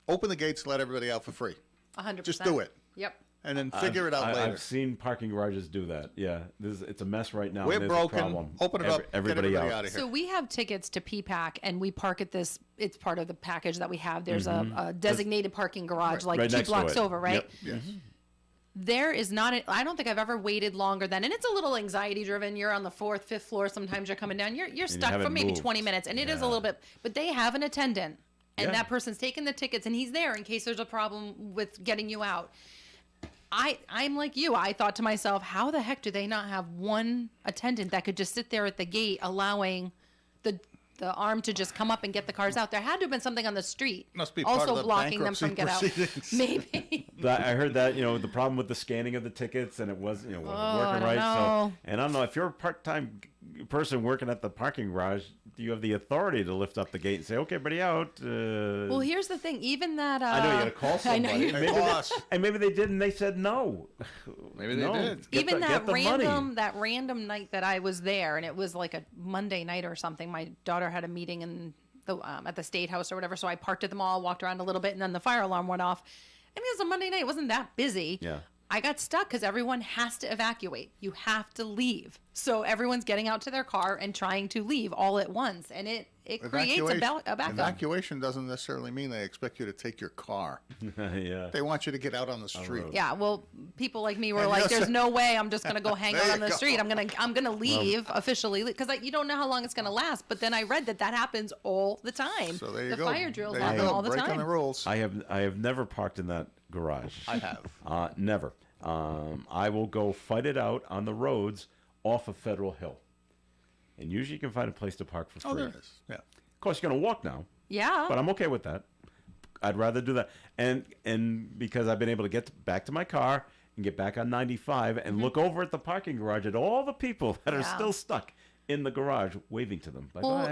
open the gates, let everybody out for free. 100%. Just do it. Yep. And then figure it out later. I've seen parking garages do that. Yeah, it's a mess right now. We're broken. A problem. Open it up. Everybody get out of here. So we have tickets to PPAC, and we park at this. It's part of the package that we have. There's a designated parking garage, like right 2 blocks over, right? Yep. Yes. There is not. I don't think I've ever waited longer than, and it's a little anxiety driven. You're on the 4th, 5th floor. Sometimes you're coming down. You're stuck for maybe 20 minutes, and it is a little bit. But they have an attendant, and that person's taking the tickets, and he's there in case there's a problem with getting you out. I'm like you. I thought to myself, how the heck do they not have one attendant that could just sit there at the gate, allowing the arm to just come up and get the cars out? There had to have been something on the street, Must be also part of the blocking them from get out. Maybe. I heard that the problem with the scanning of the tickets, and it wasn't working right. Know. So, and I don't know if you're a part-time person working at the parking garage, do you have the authority to lift up the gate and say, "Okay, everybody out"? Well, here's the thing. Even that. I know you got to call somebody. Maybe they did, and they said no. Maybe they did. Even that random night that I was there, and it was like a Monday night or something. My daughter had a meeting in at the State House or whatever, so I parked at the mall, walked around a little bit, and then the fire alarm went off. I mean, it was a Monday night. It wasn't that busy. Yeah. I got stuck because everyone has to evacuate. You have to leave. So everyone's getting out to their car and trying to leave all at once. And it creates a backup. Evacuation doesn't necessarily mean they expect you to take your car. Yeah. They want you to get out on the street. Yeah, well, people like me were like, there's no way I'm just going to go hang out on the street. I'm going to leave officially because you don't know how long it's going to last. But then I read that happen all the time. So there you go. The fire drills there happen all the time. Breaking the rules. I have never parked in that garage. I have. Never. I will go fight it out on the roads off of Federal Hill. And usually you can find a place to park for free. Oh, there is. Yeah. Of course, you're going to walk now. Yeah. But I'm okay with that. I'd rather do that. And because I've been able to get back to my car and get back on 95 and look over at the parking garage at all the people that are still stuck in the garage waving to them. Well,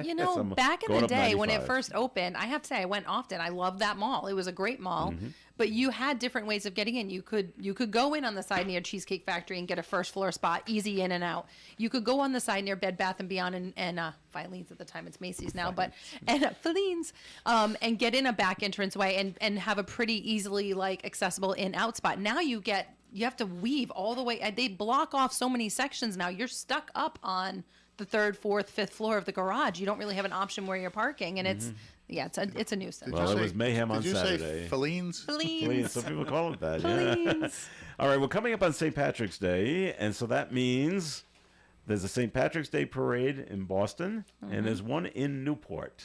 back in the day when it first opened, I have to say I went often. I loved that mall. It was a great mall. But you had different ways of getting in. You could go in on the side near Cheesecake Factory and get a first floor spot, easy in and out. You could go on the side near Bed Bath & Beyond and Filene's at the time. It's Macy's now, Filene's, and get in a back entranceway and have a pretty easily accessible in-out spot. Now you have to weave all the way. They block off so many sections now. You're stuck up on the 3rd, 4th, 5th floor of the garage. You don't really have an option where you're parking, and it's a nuisance. Well, it was mayhem on Saturday. Did you say Filene's? Filene's. Some people call it that. Yeah. All right, we're coming up on St. Patrick's Day, and so that means there's a St. Patrick's Day parade in Boston, and there's one in Newport.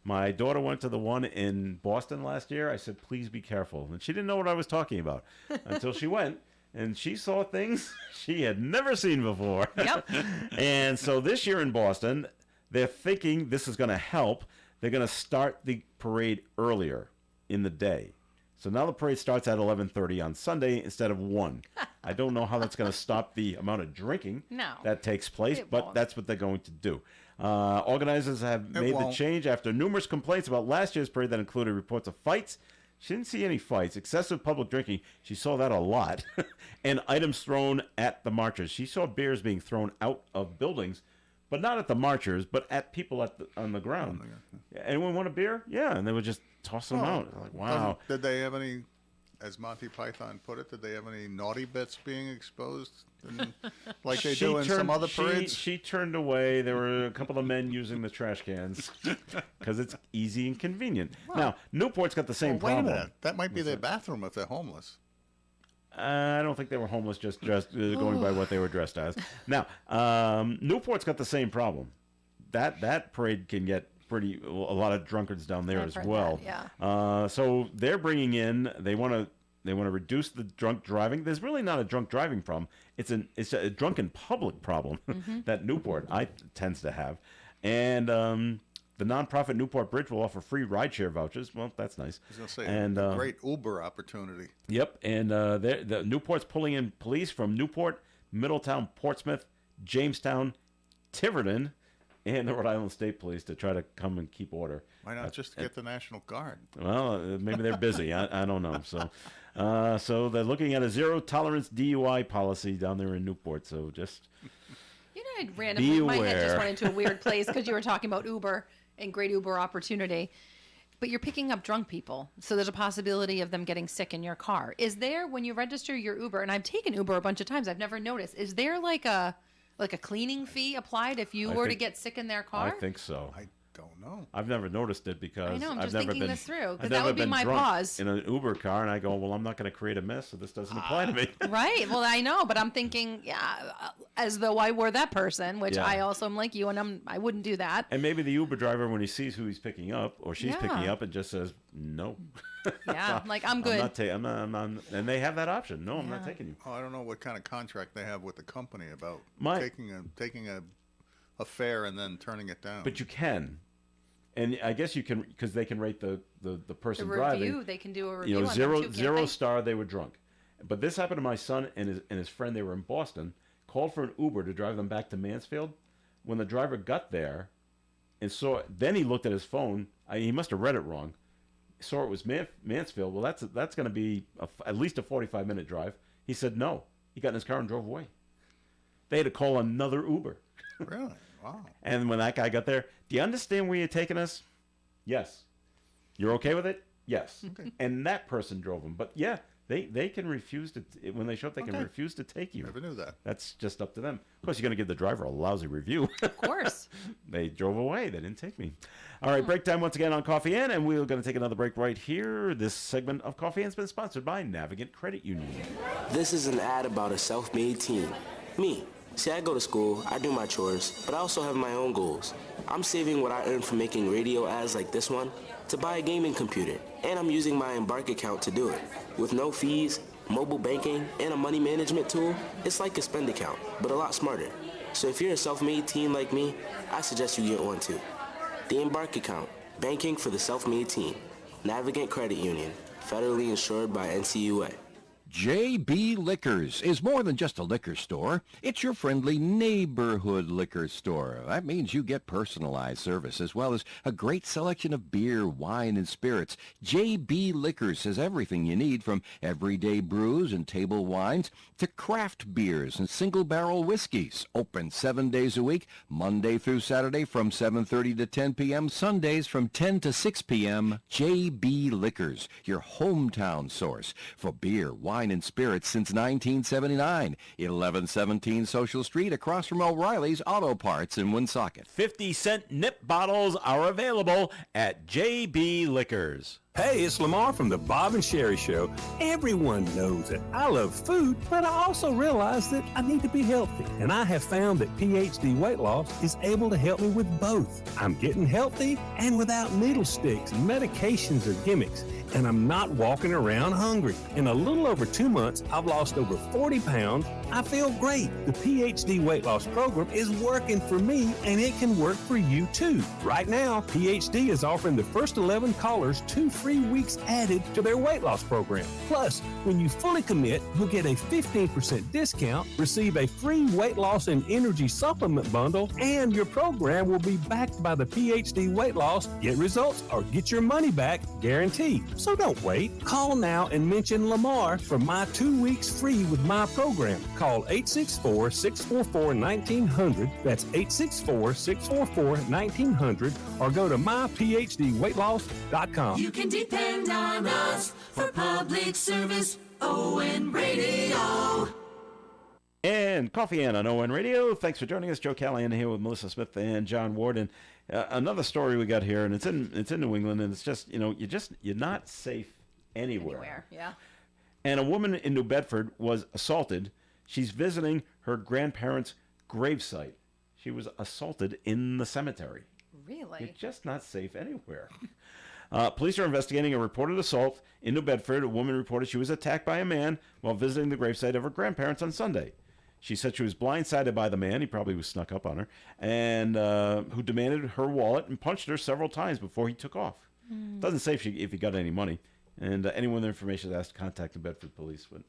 My daughter went to the one in Boston last year. I said, please be careful. And she didn't know what I was talking about until she went. And she saw things she had never seen before. Yep. And so this year in Boston, they're thinking this is going to help. They're going to start the parade earlier in the day. So now the parade starts at 11:30 on Sunday instead of 1. I don't know how that's going to stop the amount of drinking that takes place, but that's what they're going to do. Organizers have made the change after numerous complaints about last year's parade that included reports of fights. She didn't see any fights. Excessive public drinking, she saw that a lot. And items thrown at the marchers. She saw beers being thrown out of buildings, but not at the marchers, but at people on the ground. Anyone want a beer? Yeah, and they would just toss them out. Like, wow. Did they have any as Monty Python put it, did they have any naughty bits being exposed, like they do in some other parades? She turned away. There were a couple of men using the trash cans because it's easy and convenient. Well, now, Newport's got the same problem. Wait a minute. That might be their bathroom if they're homeless. I don't think they were homeless, just dressed, going by what they were dressed as. Now, Newport's got the same problem. That parade can get a lot of drunkards down there as well. That, yeah. So they're bringing in. They want to reduce the drunk driving. There's really not a drunk driving problem. It's a drunken public problem that Newport tends to have, and. The nonprofit Newport Bridge will offer free rideshare vouchers. Well, that's nice. I was going to say, and, a great Uber opportunity. Yep, and the Newport's pulling in police from Newport, Middletown, Portsmouth, Jamestown, Tiverton, and the Rhode Island State Police to try to come and keep order. Why not just get the National Guard? Well, maybe they're busy. I don't know. So they're looking at a zero-tolerance DUI policy down there in Newport. So just randomly, my head just went into a weird place because you were talking about Uber and great Uber opportunity. But you're picking up drunk people, so there's a possibility of them getting sick in your car. Is there, when you register your Uber, and I've taken Uber a bunch of times, I've never noticed, is there like a cleaning fee applied if you were to get sick in their car? I think so. I don't know. I've never noticed it because I know, I'm I've just never thinking been this through, because I've that never would be been my drunk pause. in an Uber car, and I go, well, I'm not going to create a mess, so this doesn't apply to me. Right. Well, I know, but I'm thinking, as though I were that person, which I also am like you, and I wouldn't do that. And maybe the Uber driver, when he sees who he's picking up or she's picking up, and just says no. Yeah, like I'm good. I'm not, and they have that option. No, I'm not taking you. Oh, I don't know what kind of contract they have with the company about taking a fare and then turning it down. But you can. And I guess you can, because they can rate the person driving. They can do a review. You know, zero star, they were drunk. But this happened to my son and his friend. They were in Boston, called for an Uber to drive them back to Mansfield. When the driver got there and then he looked at his phone. He must have read it wrong. Saw it was Mansfield. Well, that's going to be at least a 45-minute drive. He said no. He got in his car and drove away. They had to call another Uber. Really? Wow. And when that guy got there, do you understand where you're taking us? Yes. You're okay with it? Yes. Okay. And that person drove him. But yeah, they can refuse to, when they show up, they can refuse to take you. Never knew that. That's just up to them. Of course, you're going to give the driver a lousy review. Of course. They drove away. They didn't take me. All right, break time once again on Coffee In, and we're going to take another break right here. This segment of Coffee In has been sponsored by Navigant Credit Union. This is an ad about a self-made teen. Me. See, I go to school, I do my chores, but I also have my own goals. I'm saving what I earn from making radio ads like this one to buy a gaming computer, and I'm using my Embark account to do it. With no fees, mobile banking, and a money management tool, it's like a spend account, but a lot smarter. So if you're a self-made teen like me, I suggest you get one too. The Embark account, banking for the self-made teen. Navigant Credit Union, federally insured by NCUA. J.B. Liquors is more than just a liquor store. It's your friendly neighborhood liquor store. That means you get personalized service as well as a great selection of beer, wine, and spirits. J.B. Liquors has everything you need, from everyday brews and table wines to craft beers and single-barrel whiskeys. Open 7 days a week, Monday through Saturday from 7:30 to 10 p.m., Sundays from 10 to 6 p.m. J.B. Liquors, your hometown source for beer, wine, and spirits since 1979. 1117 Social Street, across from O'Reilly's Auto Parts in Woonsocket. 50-cent nip bottles are available at J.B. Liquors. Hey, it's Lamar from the Bob and Sherry Show. Everyone knows that I love food, but I also realize that I need to be healthy. And I have found that PhD Weight Loss is able to help me with both. I'm getting healthy and without needle sticks, medications, or gimmicks. And I'm not walking around hungry. In a little over 2 months, I've lost over 40 pounds. I feel great. The PhD Weight Loss Program is working for me, and it can work for you too. Right now, PhD is offering the first 11 callers 2 free weeks added to their weight loss program. Plus, when you fully commit, you'll get a 15% discount, receive a free weight loss and energy supplement bundle, and your program will be backed by the PhD Weight Loss. Get results or get your money back guaranteed. So don't wait. Call now and mention Lamar for my 2 weeks free with my program. Call 864-644-1900. That's 864-644-1900, or go to myphdweightloss.com. You can Depend on us for public service. ON Radio. And Coffee Ann on ON Radio. Thanks for joining us. Joe Callahan here with Melissa Smith and John Ward. And another story we got here, and it's in New England, and it's just, you're not safe anywhere. Yeah. And a woman in New Bedford was assaulted. She's visiting her grandparents' gravesite. She was assaulted in the cemetery. Really? You're just not safe anywhere. Police are investigating a reported assault in New Bedford. A woman reported she was attacked by a man while visiting the gravesite of her grandparents on Sunday. She said she was blindsided by the man, he probably was snuck up on her, and who demanded her wallet and punched her several times before he took off. Doesn't say if he got any money. And anyone with information is asked to contact the Bedford police. But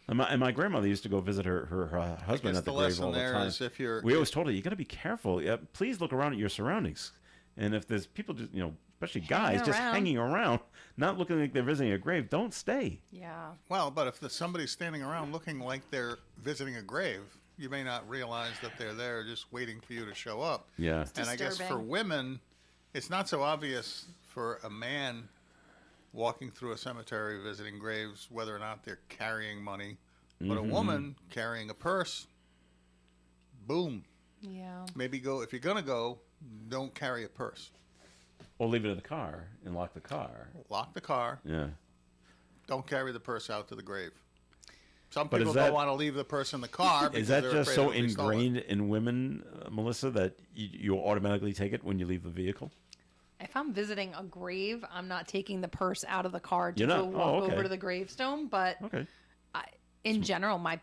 and my grandmother used to go visit her husband at the grave all the time. We always told her, you got to be careful. Please look around at your surroundings. And if there's people just, especially guys, just hanging around, not looking like they're visiting a grave, don't stay. Yeah. Well, but if somebody's standing around looking like they're visiting a grave, you may not realize that they're there just waiting for you to show up. Yeah. And I guess for women, it's not so obvious for a man walking through a cemetery visiting graves whether or not they're carrying money. But a woman carrying a purse, boom. Yeah. Maybe if you're going to go, don't carry a purse. Or leave it in the car and lock the car. Lock the car. Yeah. Don't carry the purse out to the grave. Some people don't want to leave the purse in the car. Is that just so ingrained in women, Melissa, that you automatically take it when you leave the vehicle? If I'm visiting a grave, I'm not taking the purse out of the car to go walk over to the gravestone. But in general, my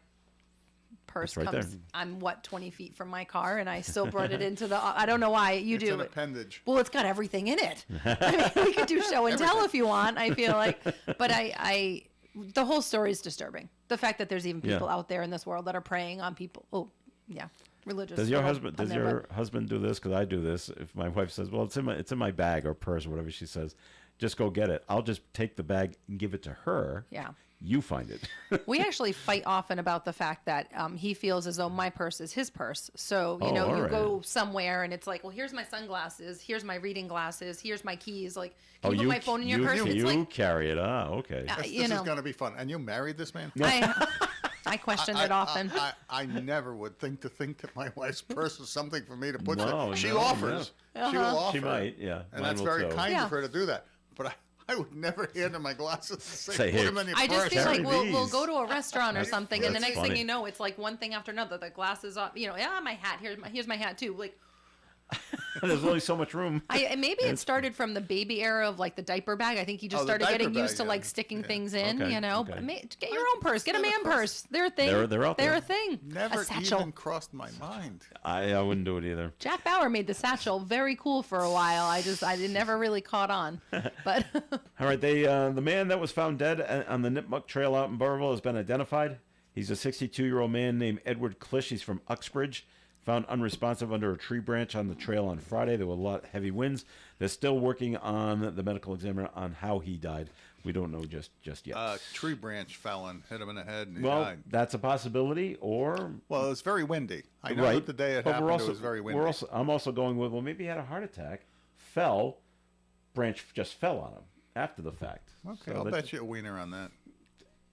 purse comes. There. I'm 20 feet from my car, and I still brought it into the. I don't know why you do. It's an appendage. Well, it's got everything in it. I mean, we could do show and tell if you want. I feel like, but the whole story is disturbing. The fact that there's even people out there in this world that are preying on people. Oh, yeah, religious. Does your husband do this? Because I do this. If my wife says, "Well, it's in my bag or purse or whatever she says," just go get it. I'll just take the bag and give it to her. Yeah. You find it. We actually fight often about the fact that he feels as though my purse is his purse. So, you go somewhere and it's like, well, here's my sunglasses, here's my reading glasses, here's my keys. Like, can you put my phone in your purse? You carry it. Okay. This is going to be fun. And you married this man? I question it often. I never would think that my wife's purse is something for me to put. She offers. No. She will offer. She might, yeah. And that's very kind of her to do that. But I would never hand her my glasses and say put them in your purse. I just feel like we'll go to a restaurant or something, and the next thing you know, it's like one thing after another. The glasses off, my hat. Here's my hat too. Like, there's only so much room. Maybe it started from the baby era of like the diaper bag. I think he just started getting used to like sticking things in. Okay, get your own purse. Get a man purse. They're a thing. They're out there. They're a thing. Never a satchel. even crossed my mind. I wouldn't do it either. Jack Bauer made the satchel very cool for a while. I never really caught on. But all right, the man that was found dead on the Nipmuc Trail out in Burrillville has been identified. He's a 62-year-old man named Edward Klisch. He's from Uxbridge. Found unresponsive under a tree branch on the trail on Friday. There were a lot of heavy winds. They're still working on the medical examiner on how he died. We don't know just yet. Tree branch fell and hit him in the head and he died. That's a possibility. Or it was very windy. I know that the day it happened, it was very windy. I'm also going with, maybe he had a heart attack, branch just fell on him after the fact. Okay, I'll bet you a wiener on that.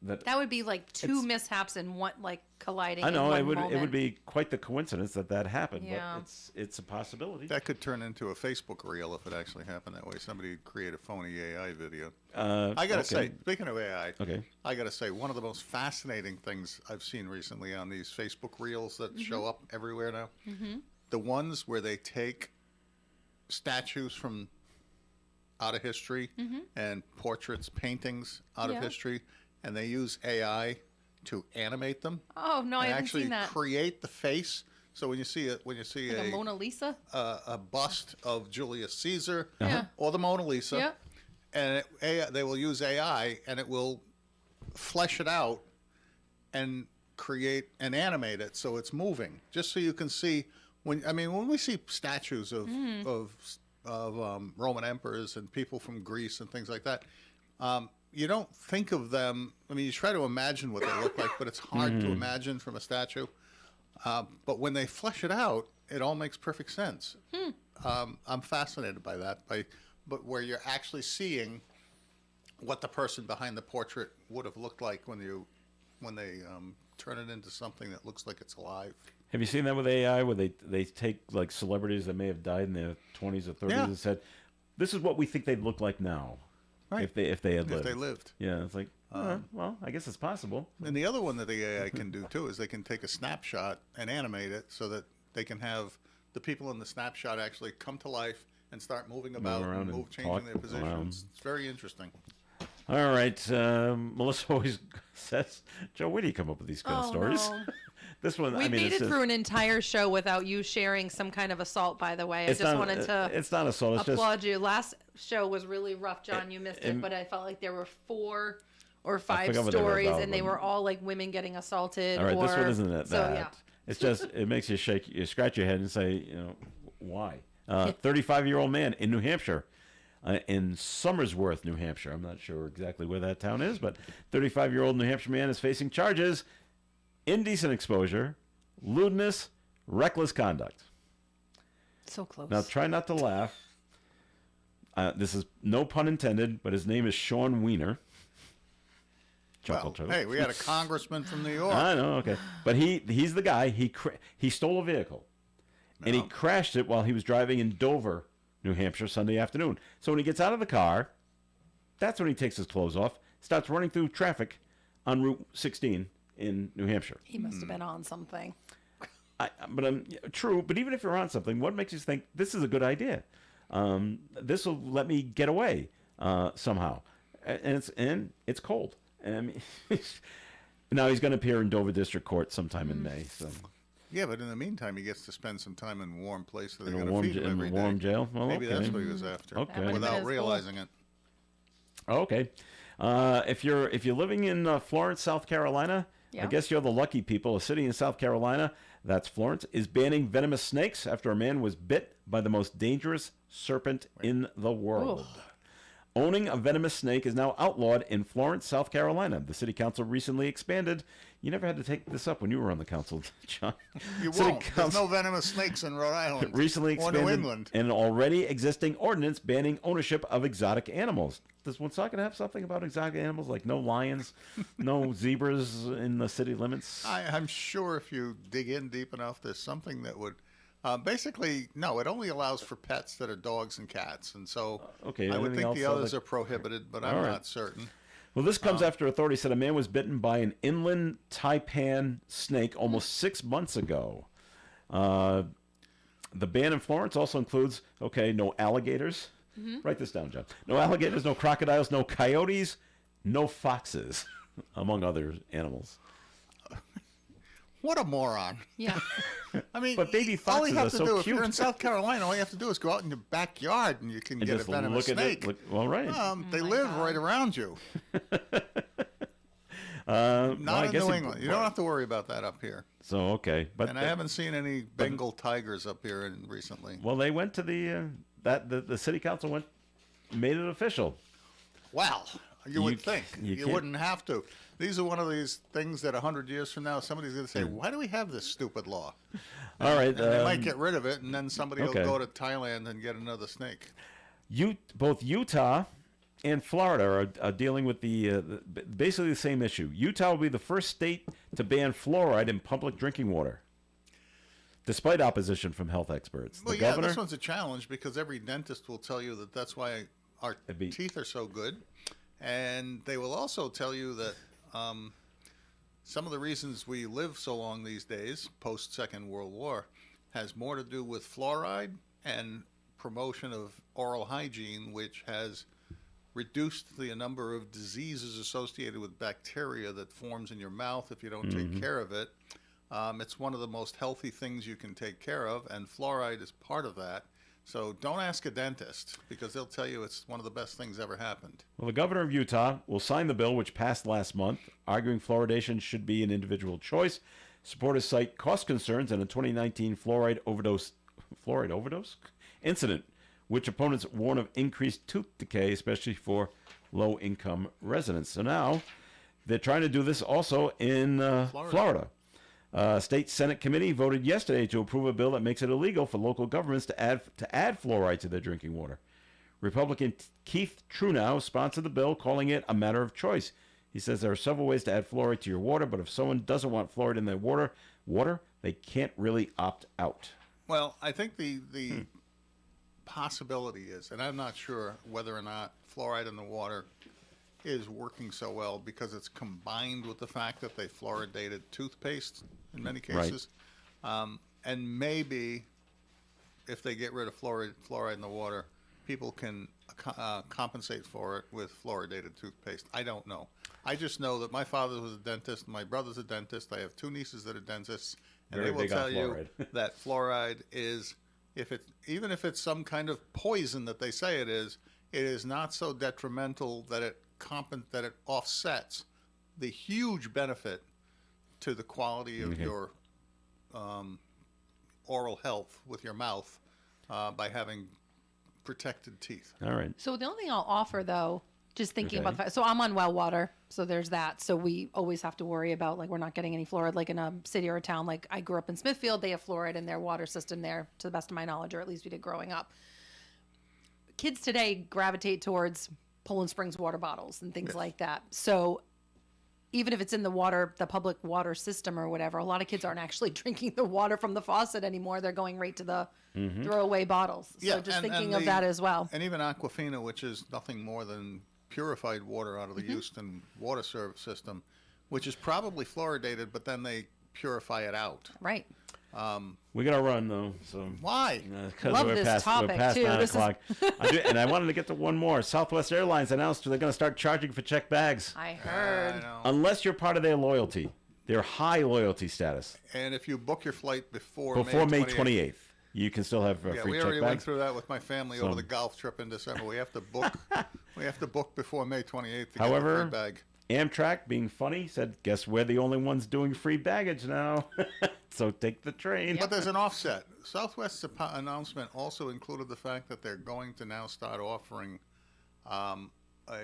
That would be like two mishaps in one, like colliding. I know in one moment. It would be quite the coincidence that happened, yeah. But it's a possibility. That could turn into a Facebook reel if it actually happened that way. Somebody would create a phony AI video. I gotta say, speaking of AI, okay, I gotta say one of the most fascinating things I've seen recently on these Facebook reels that show up everywhere now, the ones where they take statues from out of history and portraits, paintings out of history. And they use AI to animate them. Oh no, I haven't seen that. Actually create the face. So when you see like a Mona Lisa, a bust of Julius Caesar, or the Mona Lisa, and they will use AI, and it will flesh it out and create and animate it so it's moving, just so you can see when we see statues of Roman emperors and people from Greece and things like that. You don't think of them. You try to imagine what they look like, but it's hard to imagine from a statue. But when they flesh it out, it all makes perfect sense. I'm fascinated by that, by but where you're actually seeing what the person behind the portrait would have looked like when they turn it into something that looks like it's alive. Have you seen that with AI, where they take like celebrities that may have died in their 20s or 30s and said, "This is what we think they'd look like now, right? If they had lived." If they lived. Yeah, it's like, well, I guess it's possible. And the other one that the AI can do too is they can take a snapshot and animate it so that they can have the people in the snapshot actually come to life and start moving about and changing their positions. It's very interesting. All right, Melissa always says, "Joe, where do you come up with these kind of stories?" No. This one, We made it through an entire show without you sharing some kind of assault, by the way. I just wanted to it's not assault, it's applaud you. Last show was really rough, John. You missed it, but I felt like there were 4 or 5 stories, and they were all like women getting assaulted. All right, this one isn't that. So, yeah. It's just, it makes you scratch your head and say, why? 35-year-old man in New Hampshire, in Somersworth, New Hampshire. I'm not sure exactly where that town is, but 35-year-old New Hampshire man is facing charges: indecent exposure, lewdness, reckless conduct. So close. Now, try not to laugh. This is no pun intended, but his name is Sean Wiener. Well, hey, we had a congressman from New York. I know, okay. But he's the guy. He stole a vehicle, and he crashed it while he was driving in Dover, New Hampshire, Sunday afternoon. So when he gets out of the car, that's when he takes his clothes off, starts running through traffic on Route 16 in New Hampshire. He must have been on something. True, but even if you're on something, what makes you think this is a good idea? This will let me get away somehow, and it's cold. I mean, now he's going to appear in Dover District Court sometime in May. So. Yeah, but in the meantime, he gets to spend some time in a warm place that they're In a going to feed him every in a warm day. jail? Well, Maybe okay. that's what he was after, Okay. without realizing it. Okay. If you're living in Florence, South Carolina, I guess you're the lucky people. A city in South Carolina, that's Florence, is banning venomous snakes after a man was bit by the most dangerous serpent in the world. Ooh. Owning a venomous snake is now outlawed in Florence, South Carolina. The city council recently expanded. You never had to take this up when you were on the council, John. You won't. There's no venomous snakes in Rhode Island. Recently expanded or New England. an already existing ordinance banning ownership of exotic animals. Does Woonsocket have something about exotic animals, like no lions, no zebras in the city limits? I'm sure if you dig in deep enough, there's something that would... basically, no, it only allows for pets that are dogs and cats. And so I would think the others are prohibited, but I'm not certain. Well, this comes after authorities said a man was bitten by an inland taipan snake almost 6 months ago. The ban in Florence also includes, no alligators. Mm-hmm. Write this down, John. No alligators, no crocodiles, no coyotes, no foxes, among other animals. What a moron. Yeah. I mean, but baby foxes are so cute. If you're in South Carolina, all you have to do is go out in your backyard and you can get a venomous snake. Right. They live right around you. Not in New England. You don't have to worry about that up here. So, okay. And I haven't seen any Bengal tigers up here recently. Well, they went to the city council made it official. Well, you would think. You wouldn't have to. These are one of these things that 100 years from now, somebody's going to say, why do we have this stupid law? All right. And they might get rid of it, and then somebody will go to Thailand and get another snake. Both Utah and Florida are dealing with basically the same issue. Utah will be the first state to ban fluoride in public drinking water, despite opposition from health experts. Well, governor, this one's a challenge because every dentist will tell you that that's why our teeth are so good. And they will also tell you that some of the reasons we live so long these days, post-Second World War, has more to do with fluoride and promotion of oral hygiene, which has reduced the number of diseases associated with bacteria that forms in your mouth if you don't take care of it. It's one of the most healthy things you can take care of, and fluoride is part of that. So don't ask a dentist, because they'll tell you it's one of the best things ever happened. Well, the governor of Utah will sign the bill, which passed last month, arguing fluoridation should be an individual choice. Supporters cite cost concerns and a 2019 fluoride overdose incident, which opponents warn of increased tooth decay, especially for low-income residents. So now they're trying to do this also in Florida. State Senate committee voted yesterday to approve a bill that makes it illegal for local governments to add fluoride to their drinking water. Republican Keith Trunow sponsored the bill, calling it a matter of choice. He says there are several ways to add fluoride to your water, but if someone doesn't want fluoride in their water, they can't really opt out. Well, I think the possibility is, and I'm not sure whether or not fluoride in the water is working so well because it's combined with the fact that they fluoridated toothpaste in many cases. Right. And maybe if they get rid of fluoride in the water, people can compensate for it with fluoridated toothpaste. I don't know. I just know that my father was a dentist, my brother's a dentist. I have two nieces that are dentists, and Very they will tell you that fluoride is, even if it's some kind of poison that they say it is not so detrimental that it offsets the huge benefit to the quality of your oral health with your mouth by having protected teeth. All right. So the only thing I'll offer, though, just thinking about the fact, so I'm on well water, so there's that. So we always have to worry about, like, we're not getting any fluoride, like in a city or a town. Like I grew up in Smithfield, they have fluoride in their water system there, to the best of my knowledge, or at least we did growing up. Kids today gravitate towards Poland Springs water bottles and things like that. So even if it's in the public water system or whatever, a lot of kids aren't actually drinking the water from the faucet anymore. They're going right to the throwaway bottles. So just thinking of that as well. And even Aquafina, which is nothing more than purified water out of the Houston water service system, which is probably fluoridated, but then they purify it out. Right. We got to run, though. So why? Love this topic, we're past too. 9 o'clock. And I wanted to get to one more. Southwest Airlines announced they're going to start charging for checked bags. I heard. Unless you're part of their loyalty, their high loyalty status. And if you book your flight before May 28th, you can still have free checked bags. We already went through that with my family over the golf trip in December. We have to book. We have to book before May 28th to get a free bag. Amtrak, being funny, said, guess we're the only ones doing free baggage now. So take the train. But there's an offset. Southwest's announcement also included the fact that they're going to now start offering a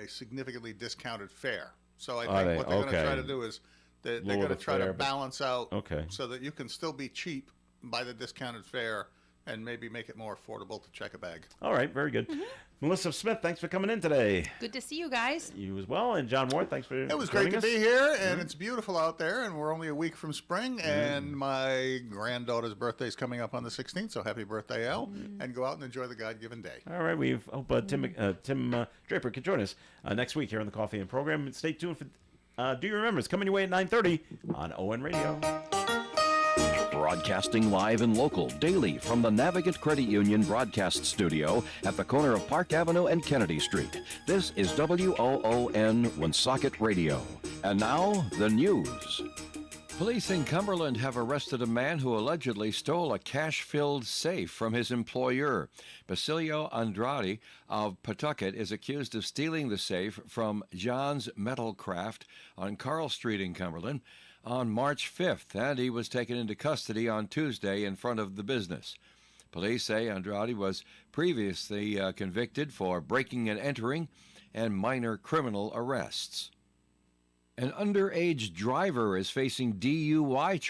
significantly discounted fare. So I think what they're going to try to do is they're going to try to balance out so that you can still be cheap by the discounted fare and maybe make it more affordable to check a bag. All right, very good. Melissa Smith, thanks for coming in today. Good to see you guys. You as well. And John Ward, thanks for It was great to be here, and it's beautiful out there, and we're only a week from spring, and my granddaughter's birthday is coming up on the 16th, so happy birthday, Elle, and go out and enjoy the God-given day. All right, we hope Tim Draper can join us next week here on the Coffee and Program. Stay tuned for Do You Remember? It's coming your way at 9:30 on ON Radio. Broadcasting live and local daily from the Navigant Credit Union broadcast studio at the corner of Park Avenue and Kennedy Street. This is WOON Woonsocket Radio. And now, the news. Police in Cumberland have arrested a man who allegedly stole a cash-filled safe from his employer. Basilio Andrade of Pawtucket is accused of stealing the safe from John's Metal Craft on Carl Street in Cumberland on March 5th, and he was taken into custody on Tuesday in front of the business. Police say Andrade was previously convicted for breaking and entering and minor criminal arrests. An underage driver is facing DUI charges.